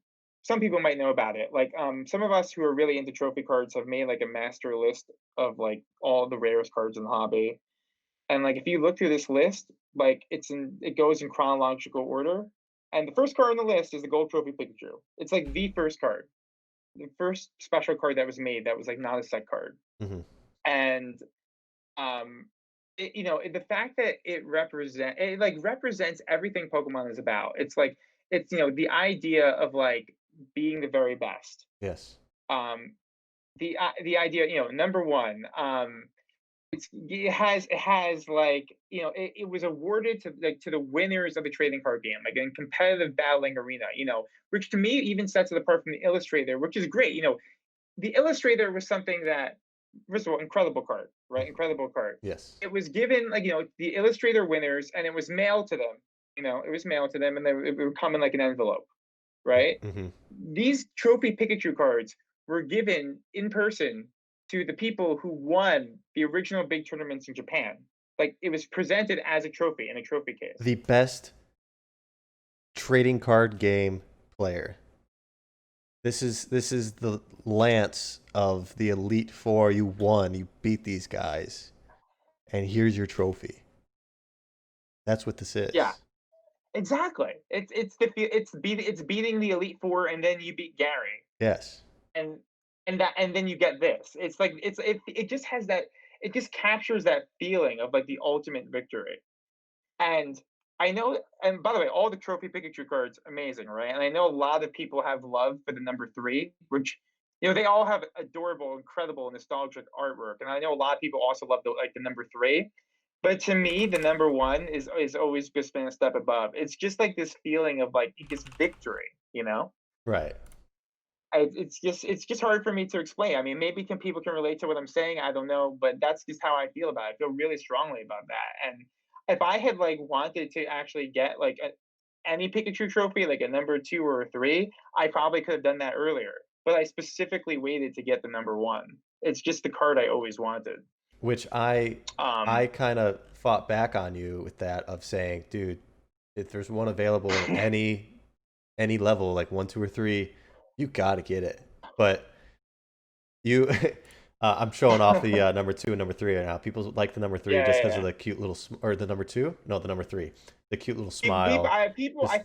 some people might know about it. Like, some of us who are really into trophy cards have made like a master list of like all the rarest cards in the hobby. And like, if you look through this list, like it goes in chronological order. And the first card on the list is the Gold Trophy Pikachu. It's like the first card, the first special card that was made that was like not a set card. Hmm. And um, the fact that it like represents everything Pokemon is about. It's like it's the idea of like being the very best. Yes. Um, the idea, number one, it has like it was awarded to like to the winners of the trading card game, like in competitive battling arena. Which to me even sets it apart from the Illustrator, which is great. The Illustrator was something that, first of all, incredible card, right? Mhm. Incredible card. Yes. It was given like the Illustrator winners, and it was mailed to them. It was mailed to them, and it would come in like an envelope, right? Hmm. These trophy Pikachu cards were given in person to the people who won the original big tournaments in Japan. Like it was presented as a trophy in a trophy case. The best trading card game player. This is the Lance of the Elite Four. You won. You beat these guys, and here's your trophy. That's what this Yeah, is. exactly. It's beating the Elite Four, and then you beat Gary, Yes. and and then you get this. It's like it just has that. It just captures that feeling of like the ultimate victory. And I know, and by the way, all the Trophy Pikachu cards, amazing, right? And I know a lot of people have love for the number three, which they all have adorable, incredible, nostalgic artwork. And I know a lot of people also love the number three. But to me, the number one is always just been a step above. It's just like this feeling of like just victory. Right. It's just hard for me to explain. I mean, maybe people can relate to what I'm saying. I don't know, but that's just how I feel about it. I feel really strongly about that. And if I had like wanted to actually get like any Pikachu trophy, like a number two or a three, I probably could have done that earlier. But I specifically waited to get the number one. It's just the card I always wanted. Which I Um, kind of fought back on you with that of saying, dude, if there's one available in any level, like one, two, or three, you gotta get it. But you, I'm showing off the number two and number three right now. People like the number three yeah, just yeah, because of yeah. the cute little, or the number two? No, the number three. The cute little People, smile. I Just,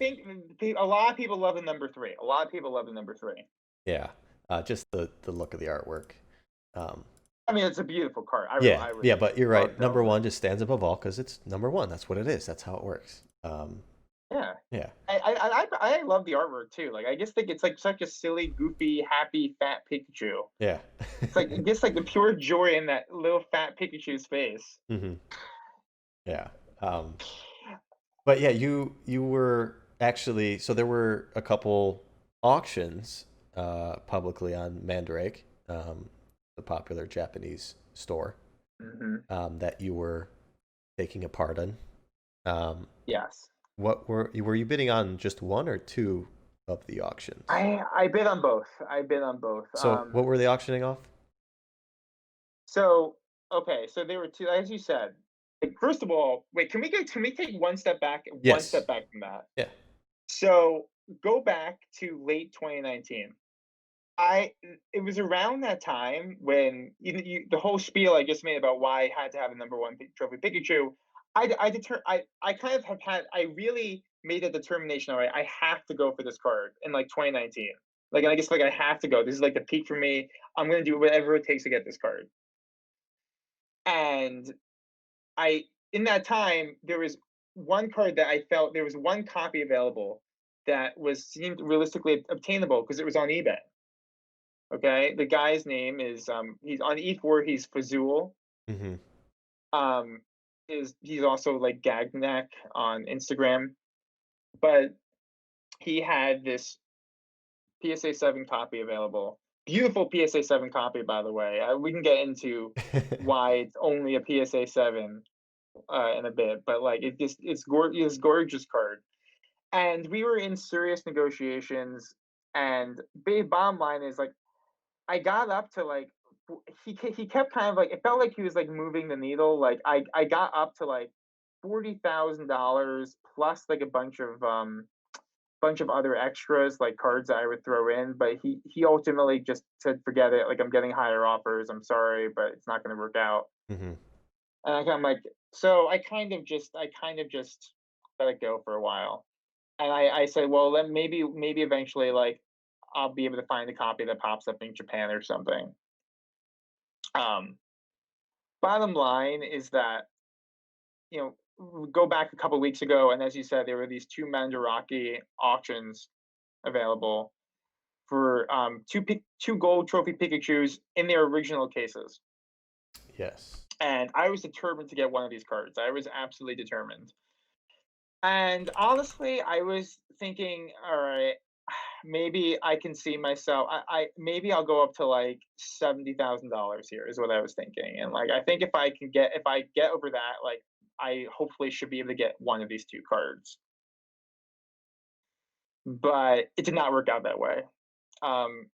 think a lot of people love the number three. A lot of people love the number three. yeah, just the look of the artwork. Um, I mean, it's a beautiful card. yeah, I yeah, really do. but you're Don't right. don't Number one just stands above all because it's number one. That's what it is. That's how it works. Yeah. Yeah, I love the artwork too. Like I just think it's like such a silly, goofy, happy, fat Pikachu. yeah. It's like just like the pure joy in that little fat Pikachu's face. Hmm. Yeah. Um, but yeah, you were actually so there were a couple auctions publicly on Mandrake, the popular Japanese store, Hmm. that you were taking a part in. Um, Yes. what were you bidding on just one or two of the auctions? I bid on both. I bid on both. So what were they auctioning off? So okay, so there were two, as you said. Like, first of all, wait, can we take one Yes. step back from that? Yeah. So go back to late 2019. I It was around that time when the whole spiel I just made about why I had to have a number one trophy Pikachu. I kind of have had I really made a determination. All right, I have to go for this card in like 2019. Like I guess like I have to go. This is like the peak for me. I'm gonna do whatever it takes to get this card. And I in that time there was one card that I felt there was one copy available that was seemed realistically obtainable because it was on eBay. Okay, the guy's name is he's on E4, he's Fazul. Hmm. Um he's also like Gagnac on Instagram, but he had this PSA 7 copy available. Beautiful PSA 7 copy, by the way. We can get into why it's only a PSA 7 in a bit, but like it's gorgeous card. And we were in serious negotiations, and big bottom line is like I got up to like he kept kind of like it felt like he was like moving the needle. Like I got up to like $40,000 plus like a bunch of bunch of other extras, like cards that I would throw in, but he ultimately just said, "Forget it, like, I'm getting higher offers, I'm sorry, but it's not gonna work out." Hmm. And I kinda like so I kind of just let it go for a while. And I said, "Well, then maybe eventually, like, I'll be able to find a copy that pops up in Japan or something." Um, Bottom line is that, go back a couple weeks ago, and as you said, there were these 2 Mandarake auctions available for, 2 gold trophy Pikachus in their original cases, Yes. and I was determined to get one of these cards. I was absolutely determined. And honestly, I was thinking, "Alright, maybe I can see myself I maybe I'll go up to, like, $70,000 here," is what I was thinking, and, like, I think if I get over that, like, I hopefully should be able to get one of these 2 cards. But it did not work out that way. Um,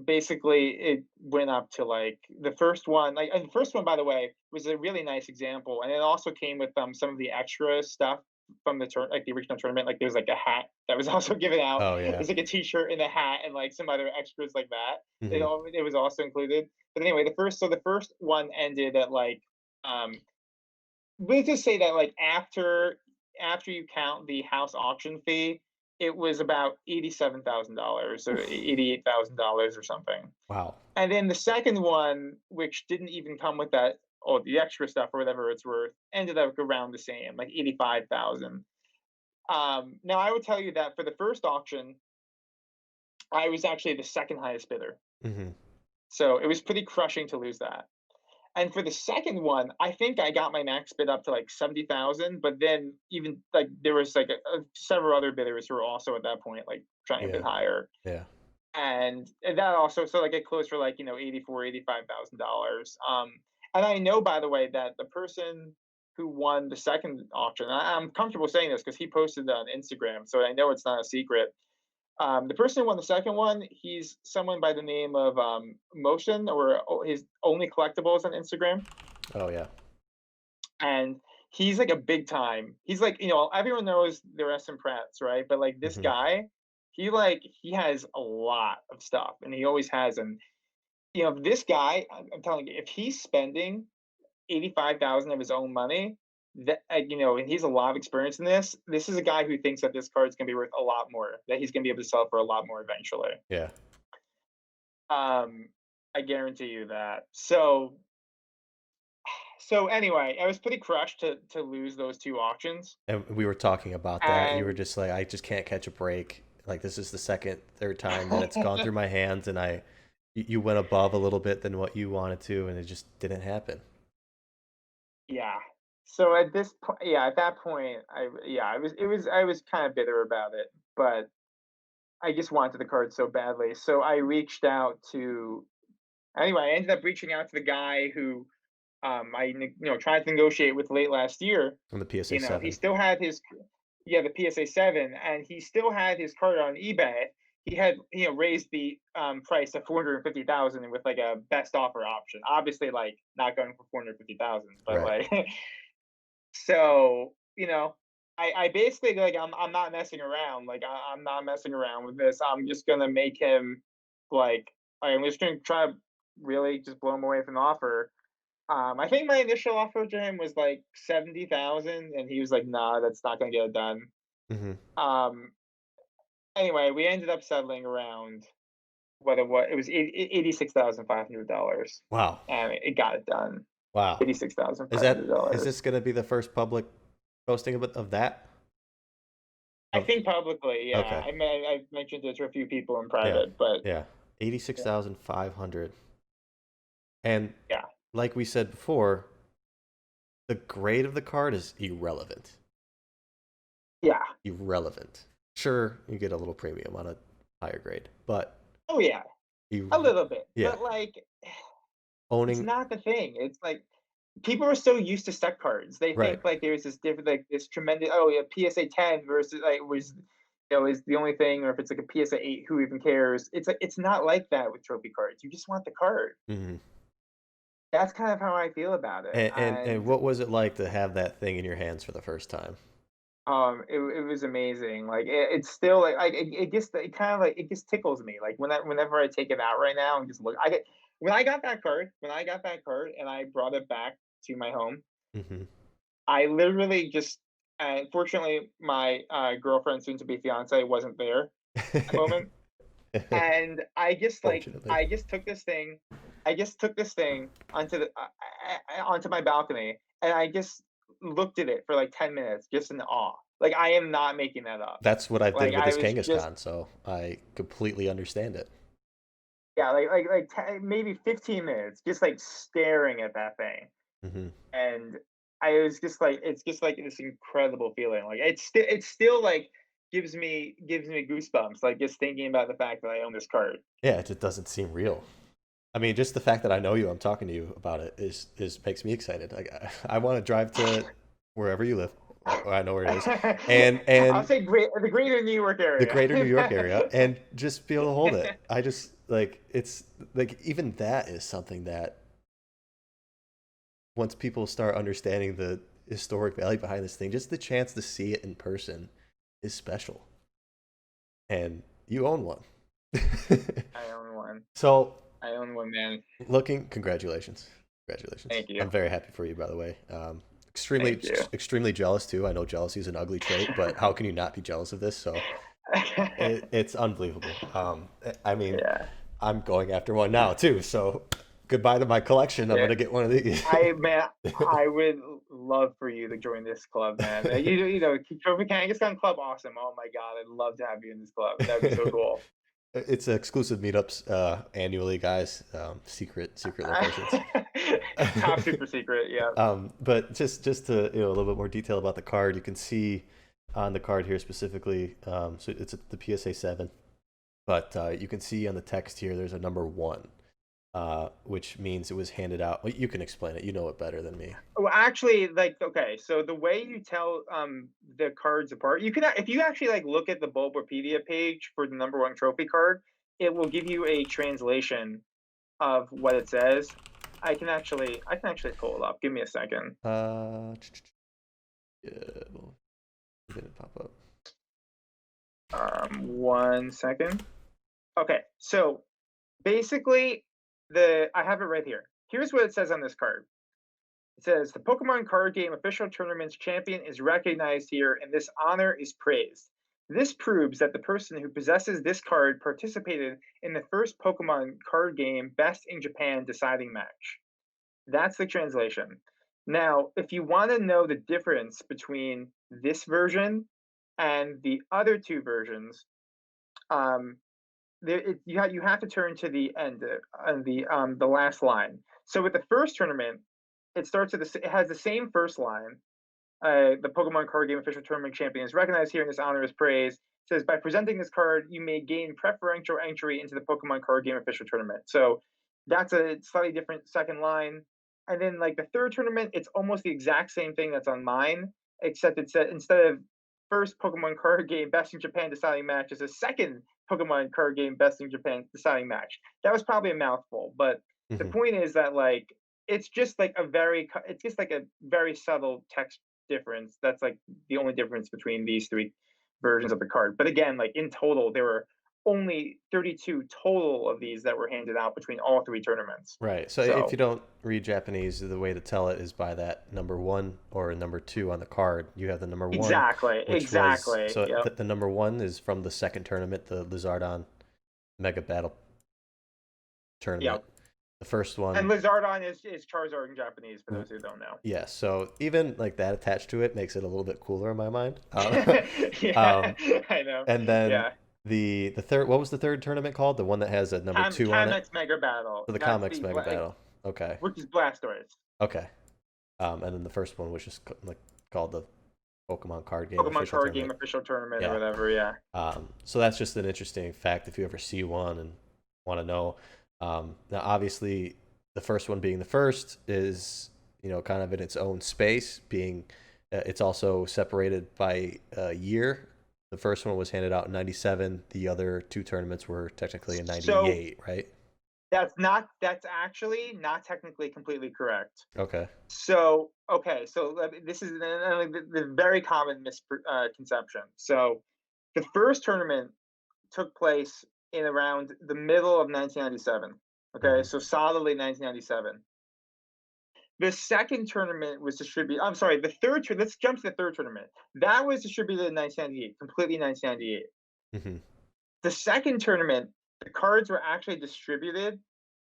Basically, it went up to, like, the first one, by the way, was a really nice example, and it also came with, some of the extra stuff from the original tournament, like, there's, like, a hat that was also given out. Oh yeah. There's, like, a T-shirt and a hat and, like, some other extras like that. Hmm. It was also included. But anyway, the first one ended at, like, um let's just say that, like, after you count the house auction fee, it was about $87,000 or Oof. $88,000 or something. Wow. And then the second one, which didn't even come with that all the extra stuff or whatever it's worth, ended up around the same, like 85,000. Now I would tell you that for the first auction, I was actually the second highest bidder. Hmm. So it was pretty crushing to lose that. And for the second one, I think I got my max bid up to like 70,000, but then even like there was like several other bidders who were also at that point like trying to bid Yeah. higher. Yeah. And that also so like it closed for like, 85,000 dollars. And I know by the way that the person who won the second auction, I'm comfortable saying this because he posted it on Instagram, so I know it's not a secret. The person who won the second one, he's someone by the name of Motion, or his only collectibles on Instagram, Oh yeah. and he's like a big time. He's like, everyone knows the rest in Prats, right? But like this Hmm. guy, he has a lot of stuff, and he always has. And this guy, I'm telling you, if he's spending 85,000 of his own money, and he's a lot of experience in this. This is a guy who thinks that this card's gonna be worth a lot more, that he's gonna be able to sell for a lot more eventually. Yeah. Um, I guarantee you that. So anyway, I was pretty crushed to lose those 2 auctions, And we were talking about that. You were and just like, I just can't catch a break. Like this is the second, third time that it's gone through my hands, and you went above a little bit than what you wanted to, and it just didn't happen. yeah. So at this point, yeah, at that point, I was kinda bitter about it, but I just wanted the card so badly. So I reached out to anyway, I ended up reaching out to the guy who, tried to negotiate with late last year. From the PSA He 7. still had his yeah, the PSA 7, and he still had his card on eBay. He had, raised the, price to 450,000 with, like, a best offer option. Obviously, like, not going for 450,000, but, Right. like so, I basically, like, I'm not messing around, like, I'm not messing around with this. I'm just gonna make him, like I'm just gonna try to really just blow him away from the offer. I think my initial offer to him was like 70,000, and he was like, "Nah, that's not gonna get it done." Hmm. Um, anyway, we ended up settling around what it was $86,500, Wow. and it got it done. Wow. Eighty-six thousand Is five hundred that is dollars. this going to be the first public posting of that? I Of think publicly, yeah. Okay. I've mentioned it to a few people in Yeah. private, but Yeah. yeah, 86,500. And yeah, like we said before, the grade of the card is irrelevant. yeah. Irrelevant. Sure, you get a little premium on a higher grade, but Oh yeah, a you little bit, yeah, but like it's owning not the thing. It's like people are so used to set cards. They right. think like there's this different, like this tremendous. Oh yeah, PSA 10 versus like was is the only thing, or if it's like a PSA 8, who even cares? It's like it's not like that with trophy cards. You just want the card. Hmm. That's kind of how I feel about it. And And what was it like to have that thing in your hands for the first time? It was amazing. Like it's still like it just it kind of like it just tickles me. Like whenever I take it out right now and just look, I get when I got that card and I brought it back to my home, Hmm. I literally just. Fortunately, my girlfriend, soon to be fiance, wasn't there at the moment, and Fortunately. I just took this thing, onto onto my balcony, and I just looked at it for like 10 minutes, just in awe. Like I am not making that up. That's what I did Like with I this was just Kangaskhan, so I completely understand it. yeah, maybe 15 minutes, just like staring at that thing, Hmm. and I was just like, it's just like this incredible feeling. Like it's still like gives me goosebumps, like just thinking about the fact that I own this card. Yeah, it just doesn't seem real. I mean, just the fact that I know you, I'm talking to you about it is makes me excited. Like, I want to drive to wherever you live. I know where it is, I'll and say the greater New York the area. greater New York area, and just be able to hold it. I just like it's like even that is something that once people start understanding the historic value behind this thing, just the chance to see it in person is special. And you own one. I own one. So I own one, man. looking, congratulations. Thank you. I'm very happy for you, by the way. Extremely, Thank you. extremely jealous too. I know jealousy is an ugly trait, but how can you not be jealous of this? So it's unbelievable. I mean, Yeah. I'm going after one now too. So goodbye to my collection. I'm Yeah. gonna get one of these. Man, I would love for you to join this club, man. Trophy Kangaskhan Club, awesome. Oh my god, I'd love to have you in this club. That'd be so cool. It's exclusive meetups annually, guys. Secret locations. Top super secret, yeah. But just to a little bit more detail about the card, you can see on the card here specifically. So it's the PSA 7, but you can see on the text here there's a number 1, which means it was handed out. Well, you can explain it. You know it better than me. Well, actually, like, okay, so the way you tell the cards apart, you can if you actually like look at the Bulbapedia page for the number one trophy card, it will give you a translation of what it says. I can actually pull it up. Give me a second. Yeah, well, it didn't pop up. 1 second. Okay, so basically, I have it right here. Here's what it says on this card. It says the Pokemon card game official tournament's champion is recognized here, and this honor is praised. This proves that the person who possesses this card participated in the first Pokemon card game Best in Japan deciding match. That's the translation. Now, if you want to know the difference between this version and the other two versions, um, you have to turn to the end, the last line. So with the first tournament, it has the same first line. The Pokemon card game official tournament champion is recognized here, and this honor is praised. It says by presenting this card, you may gain preferential entry into the Pokemon card game official tournament. So that's a slightly different second line. And then like the third tournament, it's almost the exact same thing that's on mine, except it said instead of first Pokemon card game best in Japan deciding match is a second Pokemon card game best in Japan deciding match. That was probably a mouthful, but the Hmm. point is that like it's just like a very subtle text difference. That's like the only difference between these three versions of the card. But again, like in total, there were only 32 total of these that were handed out between all three tournaments. Right. So if you So don't read Japanese, the way to tell it is by that number 1 or number 2 on the card. You have the number 1, exactly, which was exactly. so Yep. the number 1 is from the second tournament, the Lizardon Mega Battle tournament. Yep. The first And one, Lizardon is Charizard in Japanese for those who don't know. yeah. So even like that attached to it makes it a little bit cooler in my mind. Yeah, Um, I know. and then Yeah. the third, what was the third tournament called? The one that has a number 2 on it. Kamex Mega Battle. So the That's comics Mega Battle. Okay. which is Blastoise. Okay. And then the first one was just like called the Pokemon card game Pokemon official card game tournament. official tournament or Yeah. whatever. Yeah. So that's just an interesting fact if you ever see one and want to know. Now, obviously, the first one being the first is kind of in its own space. Being it's also separated by a year. The first one was handed out in '97. The other two tournaments were technically in So '98, right? That's actually not technically completely correct. Okay. So, okay, so this is the very common misconception. So, the first tournament took place in around the middle of 1997. Okay, Hmm. so solidly 1997. The second tournament was distributed. I'm sorry, the third. Let's jump to the third tournament. That was distributed in 1998, completely 1998. Hmm. The second tournament, the cards were actually distributed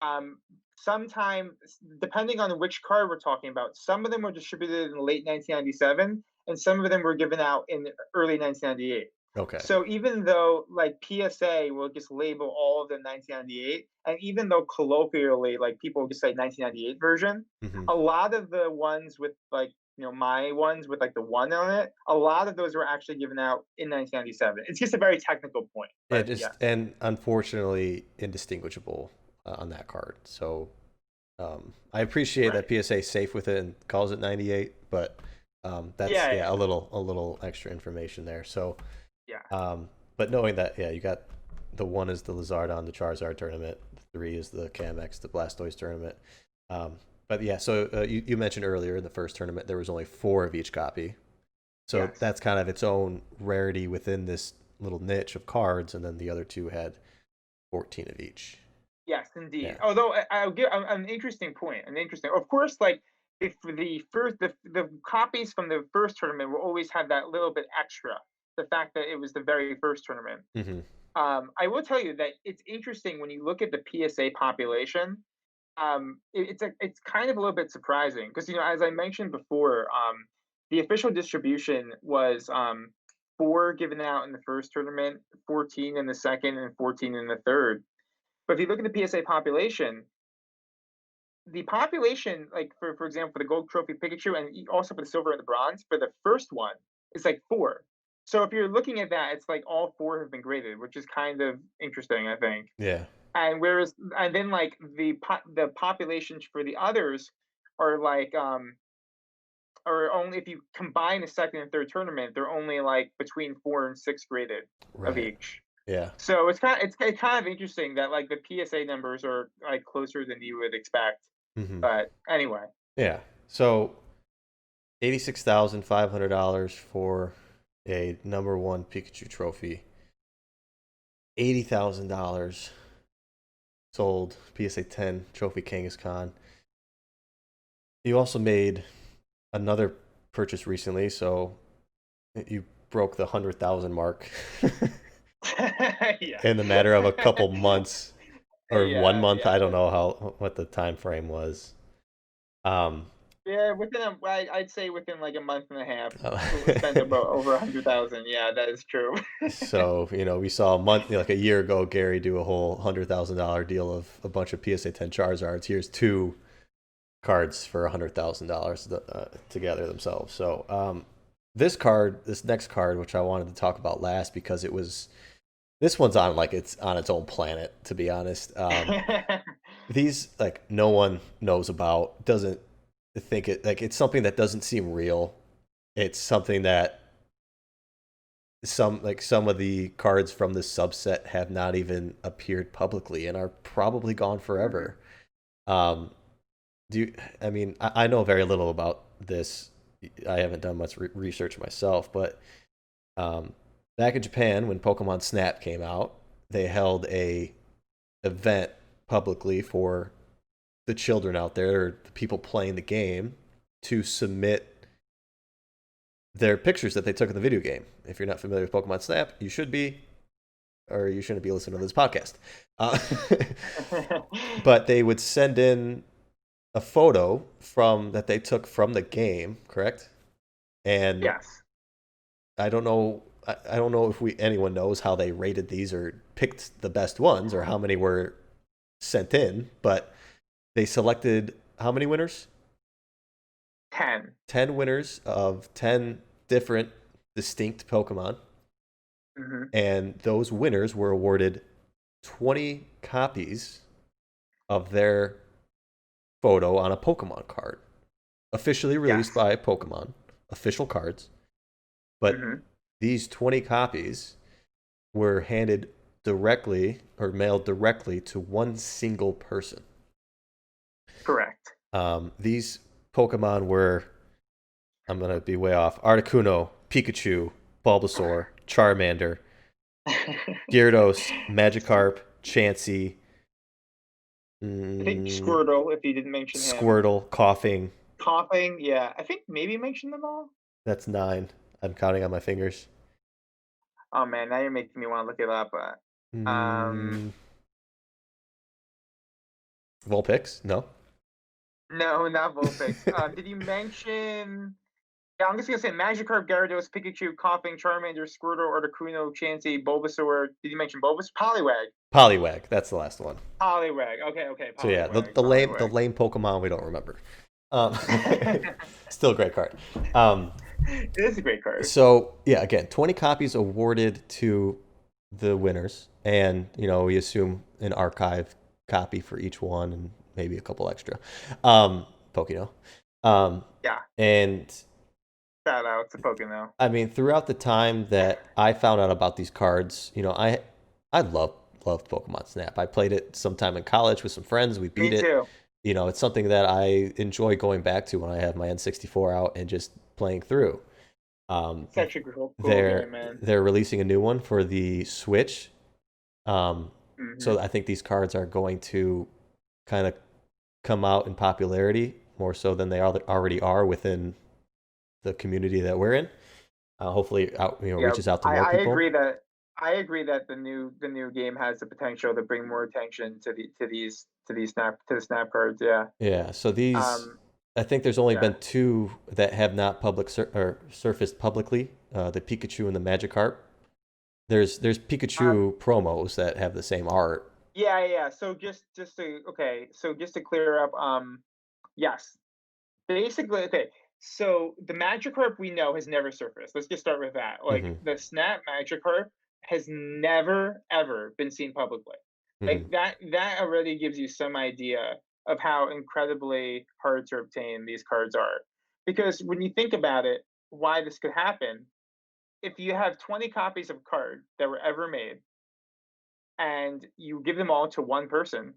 um, sometime, depending on which card we're talking about. Some of them were distributed in late 1997, and some of them were given out in early 1998. Okay. So even though like PSA will just label all of the 1998, and even though colloquially like people will just say 1998 version, Hmm. a lot of the ones with like my ones with like the one on it, a lot of those were actually given out in 1997. It's just a very technical point, Yeah, but just yeah. and unfortunately indistinguishable on that card. So I appreciate that Right. PSA is safe with it and calls it 98, but that's Yeah, yeah yeah, a little extra information there. So, yeah. um, but knowing that yeah you got the one is the Lizardon, the Charizard tournament, the three is the Camex, the Blastoise tournament. Um, but yeah, so you mentioned earlier in the first tournament there was only four of each copy, so Yes. that's kind of its own rarity within this little niche of cards, and then the other two had 14 of each. Yes, indeed. Yeah. Although I'll give an interesting point. An interesting, of course, like if the copies from the first tournament will always have that little bit extra. The fact that it was the very first tournament. Hmm. I will tell you that it's interesting when you look at the PSA population. It's kind of a little bit surprising because as I mentioned before, the official distribution was four given out in the first tournament, 14 in the second, and 14 in the third. But if you look at the PSA population, the population, like for example, for the gold trophy Pikachu and also for the silver and the bronze, for the first one, is like four. So if you're looking at that, it's like all four have been graded, which is kind of interesting, I think. Yeah. And then like the populations for the others are like or only if you combine the second and third tournament, they're only like between four and six graded of Right. each. Yeah. So it's kind of interesting that like the PSA numbers are like closer than you would expect. Hmm. But anyway, Yeah. So $86,500 for a number one Pikachu trophy. $80,000 sold PSA 10 Trophy Kangaskhan. You also made another purchase recently, so you broke the 100,000 mark yeah, in the matter of a couple months or one yeah, month. yeah, I don't know what the time frame was. Um, yeah. I'd say within like a month and a half, uh, spent about over 100,000. Yeah, that is true. so we saw a month, like a year ago, Gary do a whole $100,000 deal of a bunch of PSA 10 Charizards. Here's two cards for $100,000 together themselves. So this next card, which I wanted to talk about last because this one's on like it's on its own planet. To be honest, these like no one knows about, doesn't think it like it's something that doesn't seem real. It's something that some of the cards from this subset have not even appeared publicly and are probably gone Mhm. forever. Um, do you, I mean, I know very little about this. I haven't done much research myself, but um, back in Japan when Pokemon Snap came out, they held a event publicly for the children out there or the people playing the game to submit their pictures that they took in the video game. If you're not familiar with Pokemon Snap, you should be, or you shouldn't be listening to this podcast. Uh, but they would send in a photo from that they took from the game, correct? And Yes. I don't know. I don't know if anyone knows how they rated these or picked the best ones or how many were sent in, but they selected how many winners? 10. 10 winners of 10 different distinct Pokemon, Mhm. and those winners were awarded 20 copies of their photo on a Pokemon card, officially released Yes. by Pokemon, official cards. But Mhm. these 20 copies were handed directly or mailed directly to one single person. Correct. These Pokemon were, I'm gonna be way off, Articuno, Pikachu, Bulbasaur, Charmander, Gyarados, Magikarp, Chansey, I think mm, Squirtle, if you didn't mention him. Squirtle, Coughing. Coughing, yeah. I think maybe mention them all. That's 9. I'm counting on my fingers. Oh man, now you're making me want to look it up. Um, Mm, Vulpix? No. no, not Vulpix. Did you mention? Yeah, I'm just gonna say Magikarp, Gyarados, Pikachu, Coughing, Charmander, Squirtle, Articuno, Chansey, Bulbasaur. Did you mention Bulbasaur? Poliwag. Poliwag. That's the last one. Poliwag. Okay, okay, So yeah, Poliwag, the Poliwag. lame Pokemon we don't remember. Um, Still a great card. Um, It is a great card. so yeah, again, 20 copies awarded to the winners, and we assume an archive copy for each one, and maybe a couple extra. Pokeno. Um, Yeah, and shout out to Pokemon. I mean, throughout the time that I found out about these cards, I loved Pokemon Snap. I played it sometime in college with some friends. We Me beat it. too. It's something that I enjoy going back to when I have my N64 out and just playing through. Um, It's actually a cool they're game, man. they're releasing a new one for the Switch. So Hmm. I think these cards are going to kind of come out in popularity more so than they already are within the community that we're in. Hopefully, Yeah, reaches out to I, more I people. agree that I agree that the new game has the potential to bring more attention to the snap cards. Yeah. Yeah. So these, Um. I think there's only Yeah. been two that have not or surfaced publicly. The Pikachu and the Magikarp. There's Um. Pikachu promos that have the same art. Yeah. Yeah. So just to okay. So just to clear up. Yes. Basically, okay. So the Magikarp we know has never surfaced. Let's just start with that. Like Hmm. the Snap Magikarp has never ever been seen publicly. Like Hmm. that already gives you some idea of how incredibly hard to obtain these cards are. Because when you think about it, why this could happen, if you have 20 copies of a card that were ever made and you give them all to one person,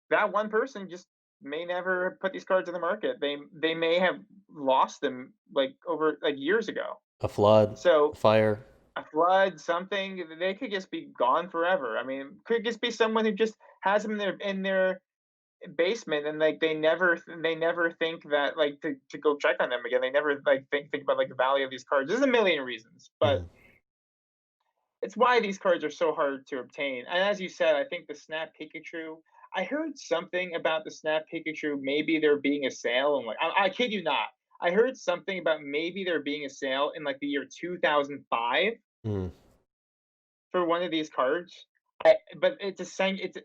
that one person just may never put these cards in the market. They may have lost them like over like years ago. A flood, a So fire. a flood, something, they could just be gone forever. I mean, could just be someone who just has them in their basement and like they never think that like to go check on them again. They never like think about like the value of these cards. There's a million reasons, but Hmm. it's why these cards are so hard to obtain. And as you said, I think the Snap Pikachu. I heard something about the Snap Pikachu. Maybe there being a sale, and like I kid you not, I heard something about maybe there being a sale in like the year 2005 Mm, for one of these cards. But it's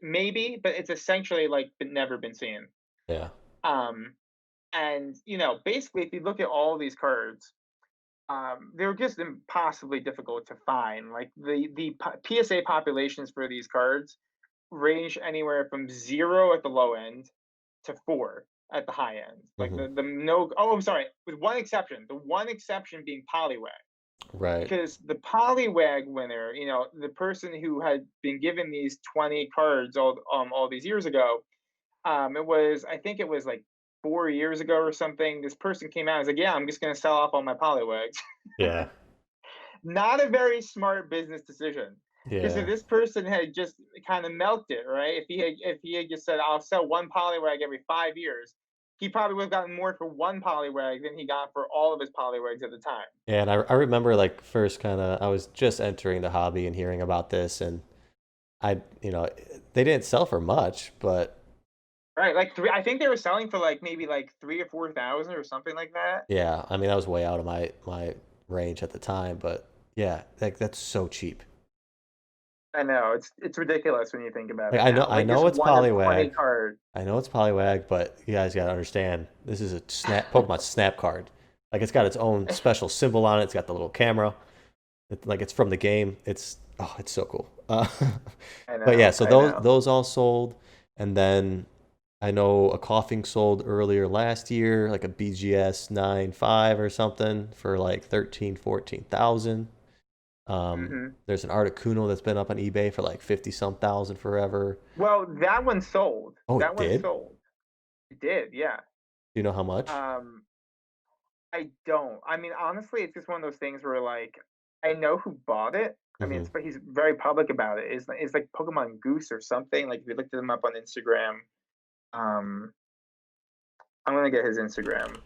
maybe, but it's essentially like never been seen. yeah. Um, and basically, if you look at all these cards, they're just impossibly difficult to find. Like PSA populations for these cards range anywhere from 0 at the low end to 4 at the high end. Like Hmm. the no oh, I'm sorry, with one exception. The one exception being Poliwag. Right. Because the Poliwag winner, the person who had been given these 20 cards all these years ago, I think it was like 4 years ago or something. This person came out and was like, "Yeah, I'm just gonna sell off all my Poliwags." Yeah. Not a very smart business decision. Because if Yeah. this person had just kind of milked it, right? If he had just said, "I'll sell one Poliwag every 5 years," he probably would have gotten more for one Poliwag than he got for all of his Poliwags at the time. Yeah, and I remember like first kind of I was just entering the hobby and hearing about this, and I they didn't sell for much, but Right, like three. I think they were selling for like maybe like 3 or 4 thousand or something like that. yeah, I mean that was way out of my range at the time, but yeah, like that's so cheap. I know it's ridiculous when you think about Like it I know now. I Like just know it's one of 20 Poliwag, cards. I know it's Poliwag, but you guys gotta understand this is a snap Pokemon Snap card. Like it's got its own special symbol on it. It's got the little camera. Like it's from the game. It's so cool. I But yeah, know, so I those know. those all sold, and then I know a coughing sold earlier last year, like a BGS 9.5 or something for like 13, 14,000. Hmm. There's an Articuno that's been up on eBay for like 50 some thousand forever. Well, that one sold. Oh, it That one did? sold. It did, yeah. Do you know how much? Um, I don't. I mean, honestly, it's just one of those things where like I know who bought it. I mean, Hmm. but he's very public about it. It's like Pokemon Goose or something. Like if you looked him up on Instagram, um, I'm gonna get his Instagram.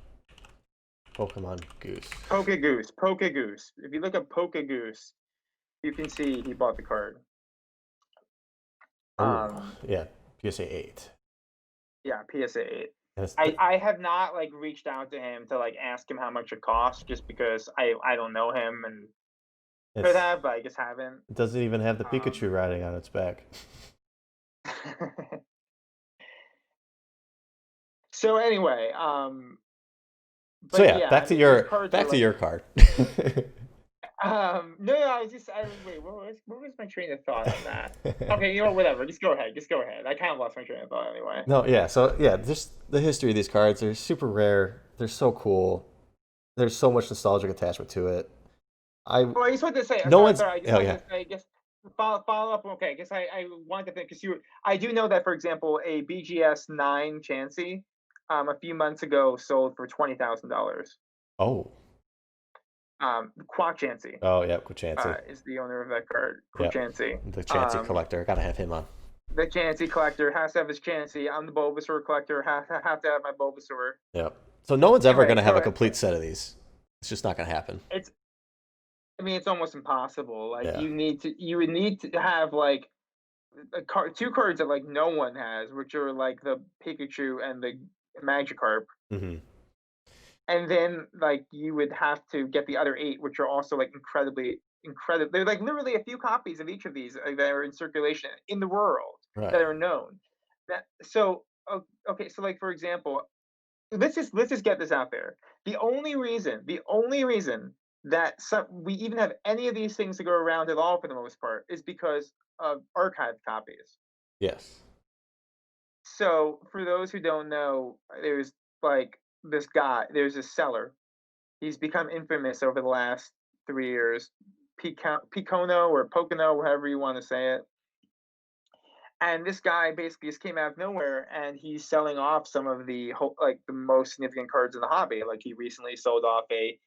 Pokemon Goose. Pokegoose, Pokegoose. If you look up Pokegoose, you can see he bought the card. Oh, Um, yeah. PSA 8. yeah, PSA 8. And it's I have not like reached out to him to like ask him how much it costs just because I don't know him and could it's have, but I just haven't. it doesn't even have the Pikachu Um, riding on its back. so anyway, So but yeah, yeah, I mean these cards are back to like your card. no, I was just I wait, what was my train of thought on that? Okay, you know what, whatever. Just go ahead. Just go ahead. I kind of lost my train of thought anyway. No, yeah. So yeah, just the history of these cards. They're super rare. They're so cool. There's so much nostalgic attachment to it. I Oh, I just wanted to say, No one's. sorry. I just Oh wanted yeah. to say, I guess follow up. Okay, I guess I wanted to think because I do know that for example, a BGS 9 Chansey, a few months ago sold for $20,000. Oh. Quack Chansey, Oh yeah, Quachancy. is the owner of that card. Quack Yep. Chansey. The Chansey Um, collector. Gotta have him on. the Chansey collector has to have his Chansey. I'm the Bulbasaur collector. Have to have my Bulbasaur. Yep. So no one's ever Anyway, gonna have a so complete set of these. It's just not gonna happen. it's I mean it's almost impossible. Like Yeah. you would need to have like two cards that like no one has, which are like the Pikachu and the Magikarp, Hmm. and then like you would have to get the other eight, which are also like incredible. They're like literally a few copies of each of these that are in circulation in the world that Right. are known. That okay, so like for example, let's just get this out there. The only reason that we even have any of these things to go around at all for the most part is because of archived copies. Yes. So, for those who don't know, there's like this guy, there's a seller. He's become infamous over the last 3 years. Picono or Pocono, however you want to say it. And this guy basically just came out of nowhere, and he's selling off some of like the most significant cards in the hobby. Like he recently sold off a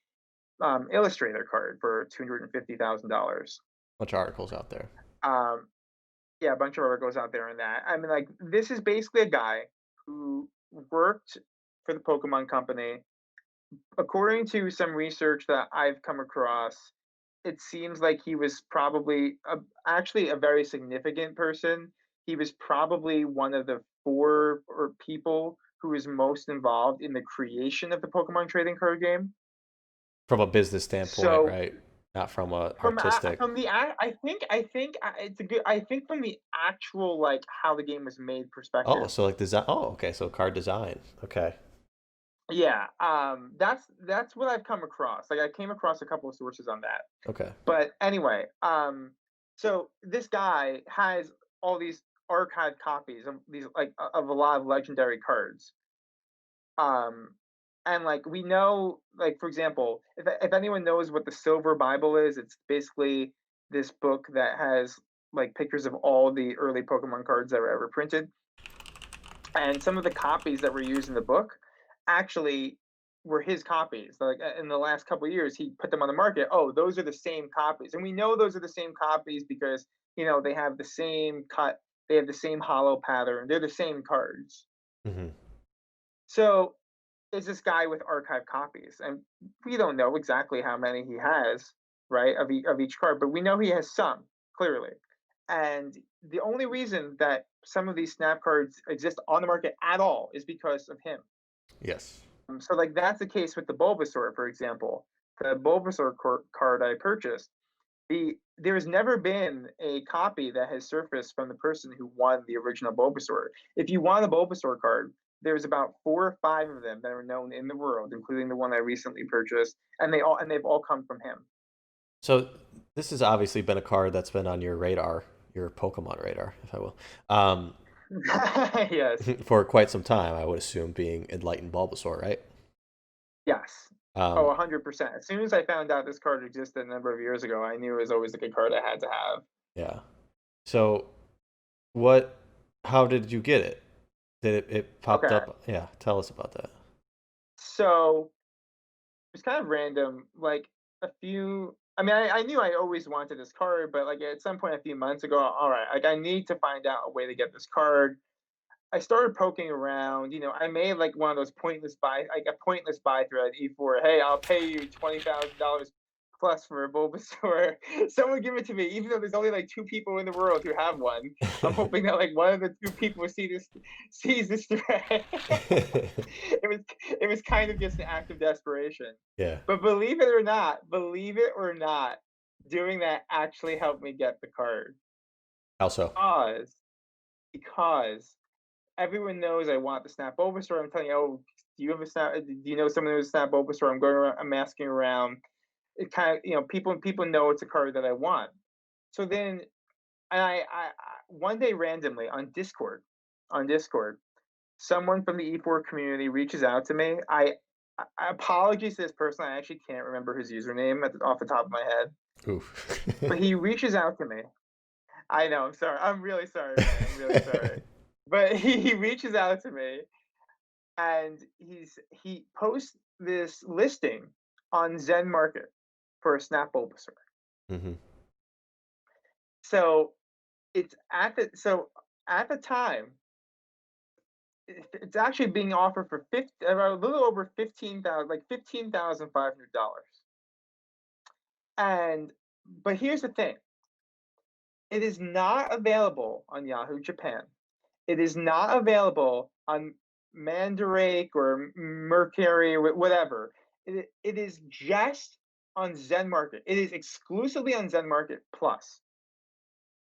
Illustrator card for $250,000. Bunch of articles out there. Um, yeah, a bunch of articles out there on that. I mean, like this is basically a guy who worked for the Pokemon Company. According to some research that I've come across, it seems like he was probably actually a very significant person. He was probably one of the four or people who was most involved in the creation of the Pokemon trading card game. From a business standpoint, So right? Not from a artistic. from the I think it's a good I think from the actual like how the game was made Oh, perspective. so like design. Oh, okay. So card design. Okay. Yeah, that's what I've come across. Like I came across a couple of sources on that. Okay. But anyway, so this guy has all these archived copies of these like of a lot of legendary cards. Um, and like we know, like for example, if anyone knows what the Silver Bible is, it's basically this book that has like pictures of all the early Pokemon cards that were ever printed. And some of the copies that were used in the book actually were his copies. Like in the last couple of years, he put them on the market. Oh, those are the same copies, and we know those are the same copies because they have the same cut, they have the same hollow pattern, they're the same cards. Hmm. So is this guy with archive copies, and we don't know exactly how many he has, right, of each card, but we know he has some clearly. And the only reason that some of these snap cards exist on the market at all is because of him. Yes. So, like that's the case with the Bulbasaur, for example. The Bulbasaur card I purchased, there's never been a copy that has surfaced from the person who won the original Bulbasaur. If you want a Bulbasaur card, there's about 4 or 5 of them that are known in the world, including the one I recently purchased, and they've all come from him. So this has obviously been a card that's been on your radar, your Pokemon radar, if I will, Yes, for quite some time. I would assume being Enlightened Bulbasaur, right? yes. Oh, Um, 100%. As soon as I found out this card existed a number of years ago, I knew it was always like a card I had to have. yeah. So what? How did you get it? Did it popped Okay. up? Yeah, tell us about that. So it's kind of random. Like a few, I mean, I knew I always wanted this card, but like at some point a few months ago, all right, like I need to find out a way to get this card. I started poking around. I made like one of those pointless buy, like a pointless buy thread E4. Hey, I'll pay you $20,000 plus for a Bulbasaur. Someone give it to me, even though there's only like two people in the world who have one. I'm hoping that like one of the two people sees this thread. It was kind of just an act of desperation. Yeah. But believe it or not, doing that actually helped me get the card. How so? Because because everyone knows I want the Snap Bulbasaur. I'm telling you, oh, do you have a Snap? Do you know someone who has a Snap Bulbasaur? I'm going around. I'm asking around. It kind of, people know it's a card that I want. So then, and one day randomly on Discord, someone from the E4 community reaches out to me. Apologies to this person. I actually can't remember his username off the top of my head, Oof. but he reaches out to me. I know. I'm sorry. I'm really sorry, man. I'm really sorry. But he reaches out to me and he posts this listing on Zen Market for a Snap Bulbasaur. Hmm. So at the time, it's actually being offered for a little over 15,000, like $15,500. And but here's the thing: it is not available on Yahoo Japan. It is not available on Mandarake or Mercury or whatever. It is just on Zen Market. It is exclusively on Zen Market Plus.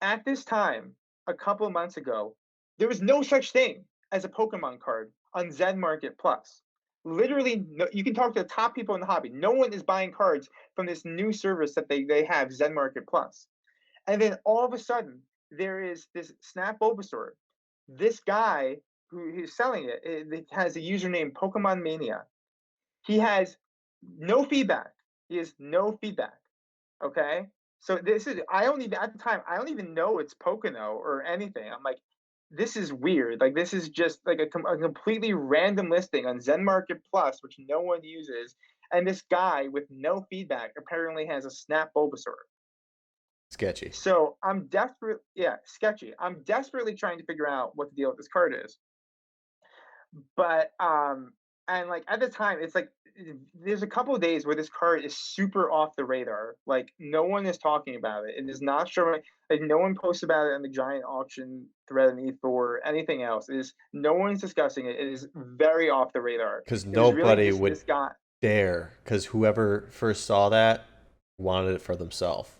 At this time, a couple of months ago, there was no such thing as a Pokemon card on Zen Market Plus. Literally, no, you can talk to the top people in the hobby. No one is buying cards from this new service that they have, Zen Market Plus. And then all of a sudden, there is this Snap Bulbasaur. This guy who's selling it has a username Pokemon Mania. He has no feedback. He has no feedback. Okay. So this is I don't even at the time I don't even know it's Pocono or anything. I'm like, this is weird. Like this is just like a completely random listing on Zen Market Plus, which no one uses, and this guy with no feedback apparently has a Snap Bulbasaur. Sketchy. So I'm desperate, yeah, sketchy. I'm desperately trying to figure out what the deal with this card is. But and like at the time, it's like there's a couple of days where this card is super off the radar. Like no one is talking about it. It is not showing. Like no one posts about it in the giant auction thread in E4 or anything else. It is no one's discussing it. It is very off the radar. Because It was really nobody just would this guy. dare. Because whoever first saw that wanted it for themselves.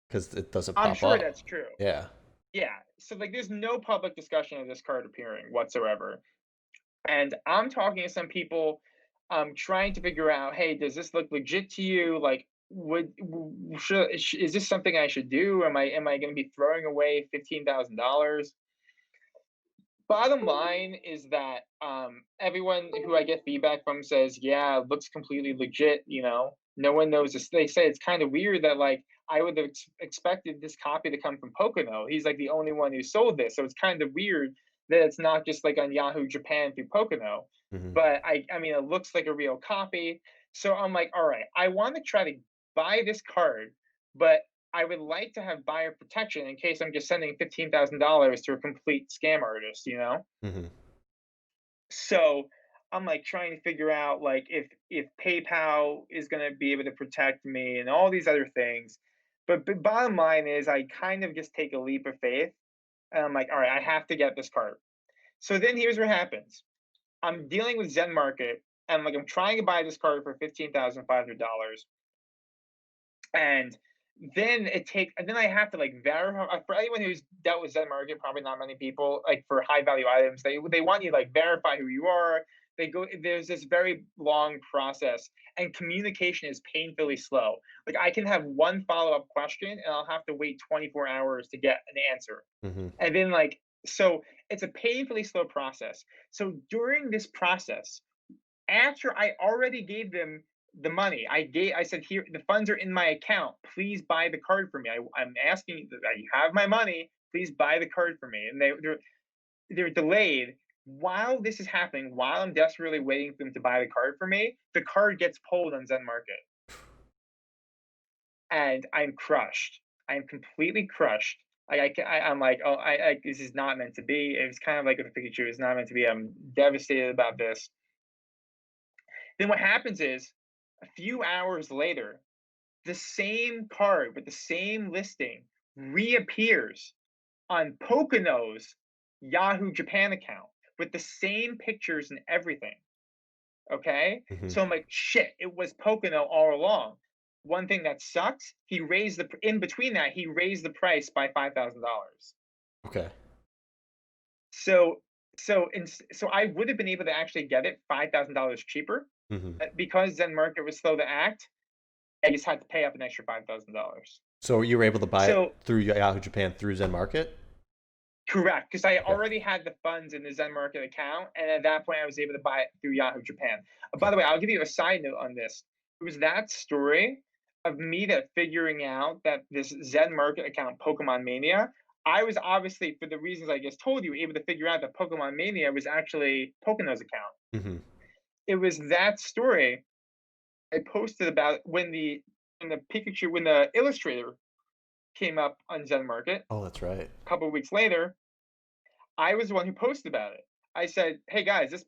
Because it doesn't I'm pop sure up. that's true. Yeah. Yeah. So like, there's no public discussion of this card appearing whatsoever. And I'm talking to some people, trying to figure out, hey, does this look legit to you? Like, is this something I should do? Am I going to be throwing away $15,000? Bottom line is that everyone who I get feedback from says, yeah, it looks completely legit. No one knows this. They say it's kind of weird that like I would have expected this copy to come from Pocono. He's like the only one who sold this, so it's kind of weird that it's not just like on Yahoo Japan through Pocono. Hmm. But I mean, it looks like a real copy. So I'm like, all right, I want to try to buy this card, but I would like to have buyer protection in case I'm just sending $15,000 to a complete scam artist. Hmm. So I'm like trying to figure out like if PayPal is going to be able to protect me and all these other things. But bottom line is I kind of just take a leap of faith and I'm like, all right, I have to get this card. So then here's what happens. I'm dealing with Zen Market and like I'm trying to buy this card for $15,500. And then I have to like verify for anyone who's dealt with Zen Market, probably not many people, like for high value items, they want you to like verify who you are. There's this very long process and communication is painfully slow. Like I can have one follow-up question and I'll have to wait 24 hours to get an answer. Hmm. And then like so it's a painfully slow process. So during this process, after I already gave them the money. I said, here, the funds are in my account. Please buy the card for me. I'm asking you that you have my money. Please buy the card for me. And they're delayed. While this is happening, while I'm desperately waiting for them to buy the card for me, the card gets pulled on Zen Market, and I'm crushed. I'm completely crushed. I'm like, oh, this is not meant to be. It was kind of like with the Pikachu. It's not meant to be. I'm devastated about this. Then what happens is, a few hours later, the same card with the same listing reappears on Pocono's Yahoo Japan account with the same pictures and everything. Okay? Hmm. So I'm like, shit, it was Pocono all along. One thing that sucks, he raised the in between that, he raised the price by $5,000. Okay. So so I would have been able to actually get it $5,000 cheaper, Hmm. because Zen Market was slow to act. I just had to pay up an extra $5,000. So you were able to buy it So through Yahoo Japan through Zen Market? correct, because I Okay. already had the funds in the Zen Market account, and at that point, I was able to buy it through Yahoo Japan. By Okay. the way, I'll give you a side note on this. It was that story of me that figuring out that this Zen Market account, Pokemon Mania, I was obviously, for the reasons I just told you, able to figure out that Pokemon Mania was actually Pocono's account. Hmm. It was that story I posted about when the Illustrator came up on Zen Market Oh, that's right. a couple of weeks later. I was the one who posted about it. I said, "Hey guys, this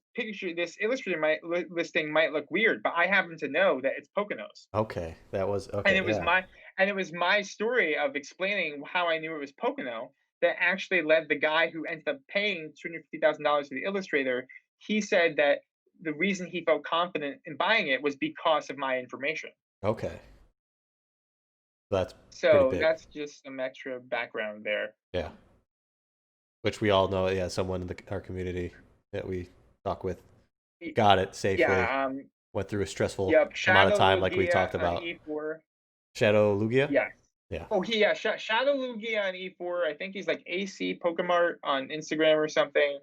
Illustrator listing might look weird, but I happen to know that it's Poconos." Okay. That was And okay. it was Yeah. my and it was my story of explaining how I knew it was Pocono that actually led the guy who ended up paying $250,000 to the Illustrator. He said that the reason he felt confident in buying it was because of my information. Okay. That's pretty So big. that's just some extra background there. Yeah. Which we all know. Yeah. Someone in our community that we talk with Y- got it safely. Yeah. Went through a stressful Yep. amount of Shadow time, like we Lugia talked on about. E4. Shadow Lugia. Yes. Yeah. Oh, Shadow Lugia on E4. I think he's like AC Pokemart on Instagram or something.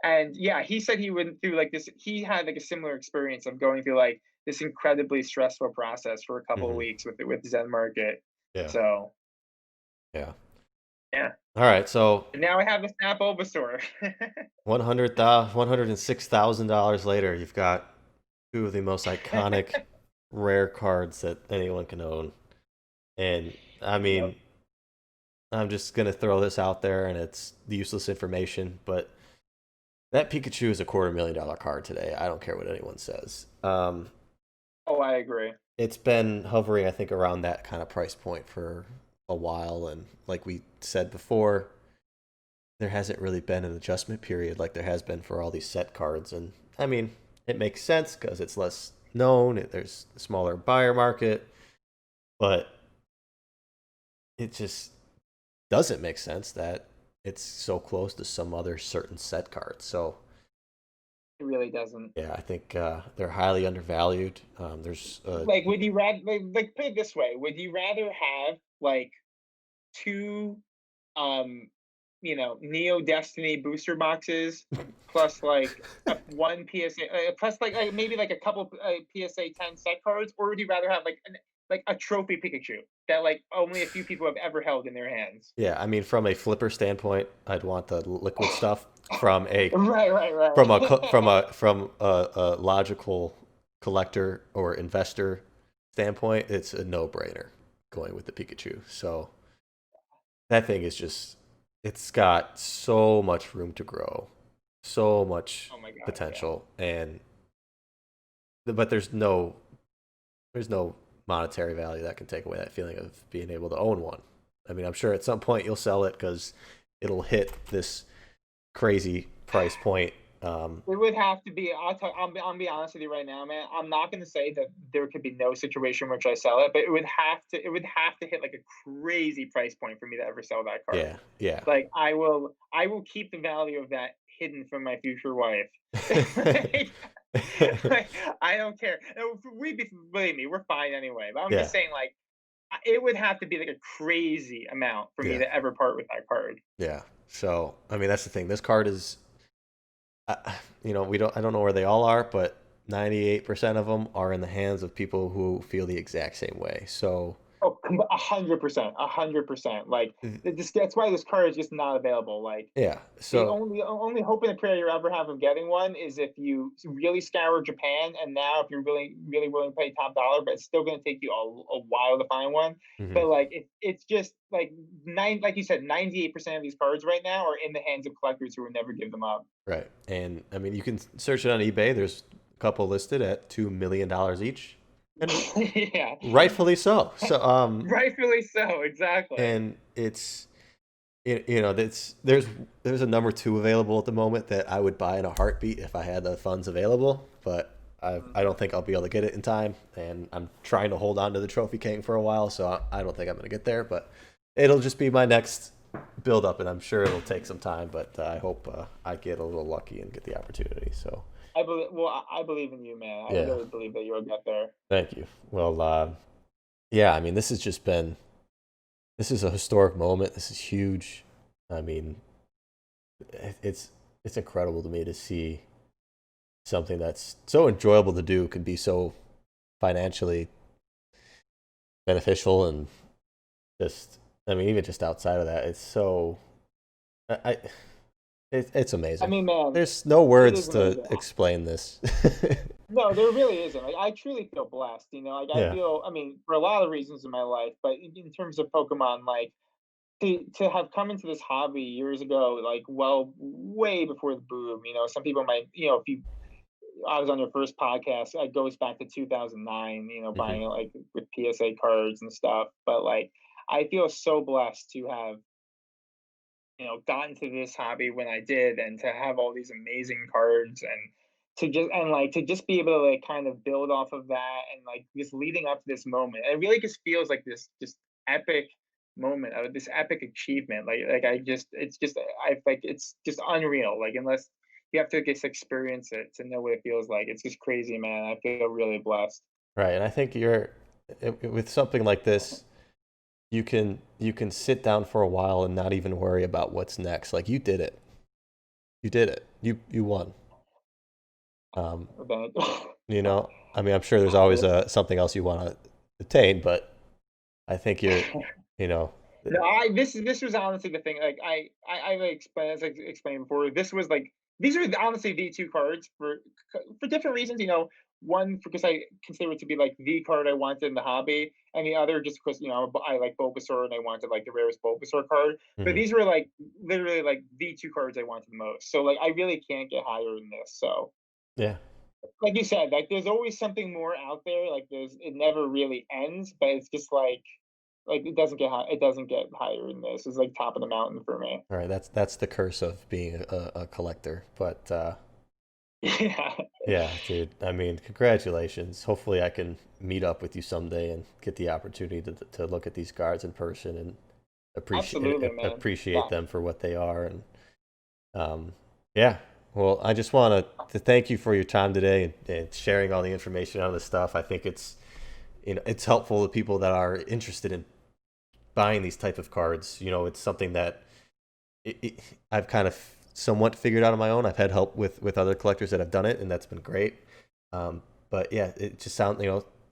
And yeah, he said he went through like this. He had like a similar experience of going through like this incredibly stressful process for a couple of Hmm. weeks with Zen Market. Yeah. So Yeah. yeah. All right. So And now I have the Snap Bulbasaur. 106,000 dollars later, you've got two of the most iconic rare cards that anyone can own. And I Yep. mean, I'm just gonna throw this out there, and it's useless information, but that Pikachu is a $250,000 card today. I don't care what anyone says. Oh, I agree. It's been hovering, I think, around that kind of price point for a while, and like we said before, there hasn't really been an adjustment period like there has been for all these set cards. And I mean, it makes sense because it's less known. There's a smaller buyer market, but it just doesn't make sense that it's so close to some other certain set cards. So It really doesn't. yeah, I think they're highly undervalued. There's Like, would you rather like put it this way? Would you rather have like two Neo Destiny booster boxes plus like one PSA plus like maybe like a couple PSA 10 set cards, or would you rather have like a trophy Pikachu that like only a few people have ever held in their hands? yeah, I mean, from a flipper standpoint, I'd want the liquid stuff. From a Right, right, from a right. from a logical collector or investor standpoint, it's a no-brainer going with the Pikachu. So that thing is just, it's got so much room to grow, so much Oh my god, yeah. potential, and but there's no monetary value that can take away that feeling of being able to own one. I mean, I'm sure at some point you'll sell it because it'll hit this crazy price point. It would have to be. I'll be honest with you right now, man. I'm not going to say that there could be no situation which I sell it, but it would have to. It would have to hit like a crazy price point for me to ever sell that card. Yeah, yeah. Like I will keep the value of that hidden from my future wife. Like, I don't care. Believe me, we're fine anyway. But I'm just Yeah, saying, like, it would have to be like a crazy amount for me yeah, to ever part with that card. yeah. I mean, that's the thing. This card is, we don't. I don't know where they all are, but 98% of them are in the hands of people who feel the exact same way. So, Oh, 100%, 100%. Like, that's why this card is just not available. Like, yeah. the So, only hope in a prayer you ever have of getting one is if you really scour Japan, and now if you're really willing to pay top dollar, but it's still going to take you a while to find one. mhm, But like, it's just like like you said, 98% of these cards right now are in the hands of collectors who will never give them up. right. And I mean, you can search it on eBay. There's a couple listed at $2 million each, and Yeah, rightfully so. So, rightfully so. Exactly. and there's a number two available at the moment that I would buy in a heartbeat if I had the funds available, but I don't think I'll be able to get it in time, and I'm trying to hold on to the Trophy King for a while, so I don't think I'm going to get there, but it'll just be my next build up, and I'm sure it'll take some time, but I hope I get a little lucky and get the opportunity. So I believe in you, man. I yeah, really believe that you'll get there. thank you. Well, yeah, I mean, this is a historic moment. This is huge. I mean, it's it's incredible to me to see something that's so enjoyable to do could be so financially beneficial, and just, I mean, even just outside of that, it's so I it's I amazing. mean, man, There's no it words is to amazing. explain this. No, there really isn't. Like, I truly feel blessed. Like, I Yeah. feel. I mean, for a lot of reasons in my life, but in terms of Pokemon, like, to have come into this hobby years ago, like, well, way before the boom. Some people might, if you I was on your first podcast, it goes back to 2009. Hmm. Buying it like with PSA cards and stuff. But like, I feel so blessed to have got into this hobby when I did, and to have all these amazing cards, and to just be able to like kind of build off of that, and like just leading up to this moment. It really just feels like this just epic moment of this epic achievement. Like I just it's just I like it's just unreal. Like, unless you have to just experience it to know what it feels like. It's just crazy, man. I feel really blessed. Right, and I think with something like this, you can sit down for a while and not even worry about what's next. Like, you did it. You did it. You won. Um, Thank- I mean, I'm sure there's always something else you want to attain, but I think you know, No, I this was honestly the thing. Like, I like explained, as I explained before. This was like these are honestly the two cards for different reasons. One because I consider it to be like the card I wanted in the hobby, and the other just because I like Bulbasaur, and I wanted like the rarest Bulbasaur card. But mhm. these were like literally like the two cards I wanted the most. So like I really can't get higher than this. So Yeah, like you said, like there's always something more out there. Like it never really ends, but it's just like it doesn't get high. It doesn't get higher than this. It's like top of the mountain for me. all right. That's the curse of being a collector. But Yeah, yeah, dude. I mean, congratulations. Hopefully, I can meet up with you someday and get the opportunity to look at these cards in person and absolutely, man. appreciate Yeah, them for what they are. And yeah. Well, I just want to thank you for your time today, and sharing all the information on this stuff. I think it's helpful to people that are interested in buying these type of cards. It's something that it, it, I've kind of somewhat figured out on my own. I've had help with other collectors that have done it, and that's been great. But yeah, it just sounds,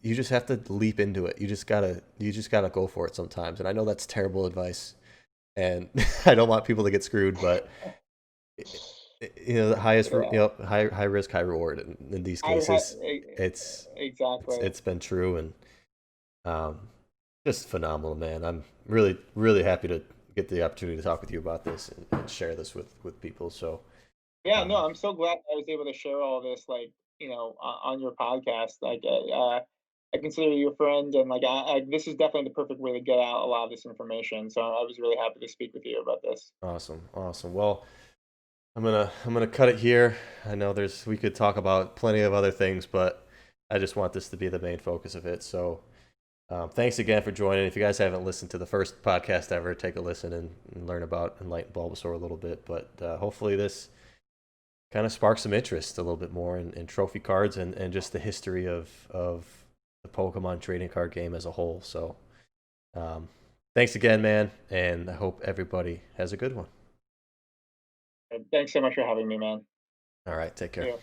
you just have to leap into it. You just gotta go for it sometimes. And I know that's terrible advice, and I don't want people to get screwed, but the highest, yeah. high risk, high reward. In these I ha- cases, it's it's exactly. it's been true, and um, just phenomenal, man. I'm really, really happy to get the opportunity to talk with you about this, and share this with people. So, Yeah, no, um, I'm so glad I was able to share all this, like on your podcast. Like, I consider you a friend, and like, this is definitely the perfect way to get out a lot of this information. So I was really happy to speak with you about this. awesome, awesome. Well, I'm gonna cut it here. I know we could talk about plenty of other things, but I just want this to be the main focus of it. So, thanks again for joining. If you guys haven't listened to the first podcast ever, take a listen and learn about Enlightened Bulbasaur a little bit. But hopefully this kind of sparks some interest a little bit more in trophy cards, and just the history of the Pokemon trading card game as a whole. So, thanks again, man, and I hope everybody has a good one. Thanks so much for having me, man. All right, take care. Yeah.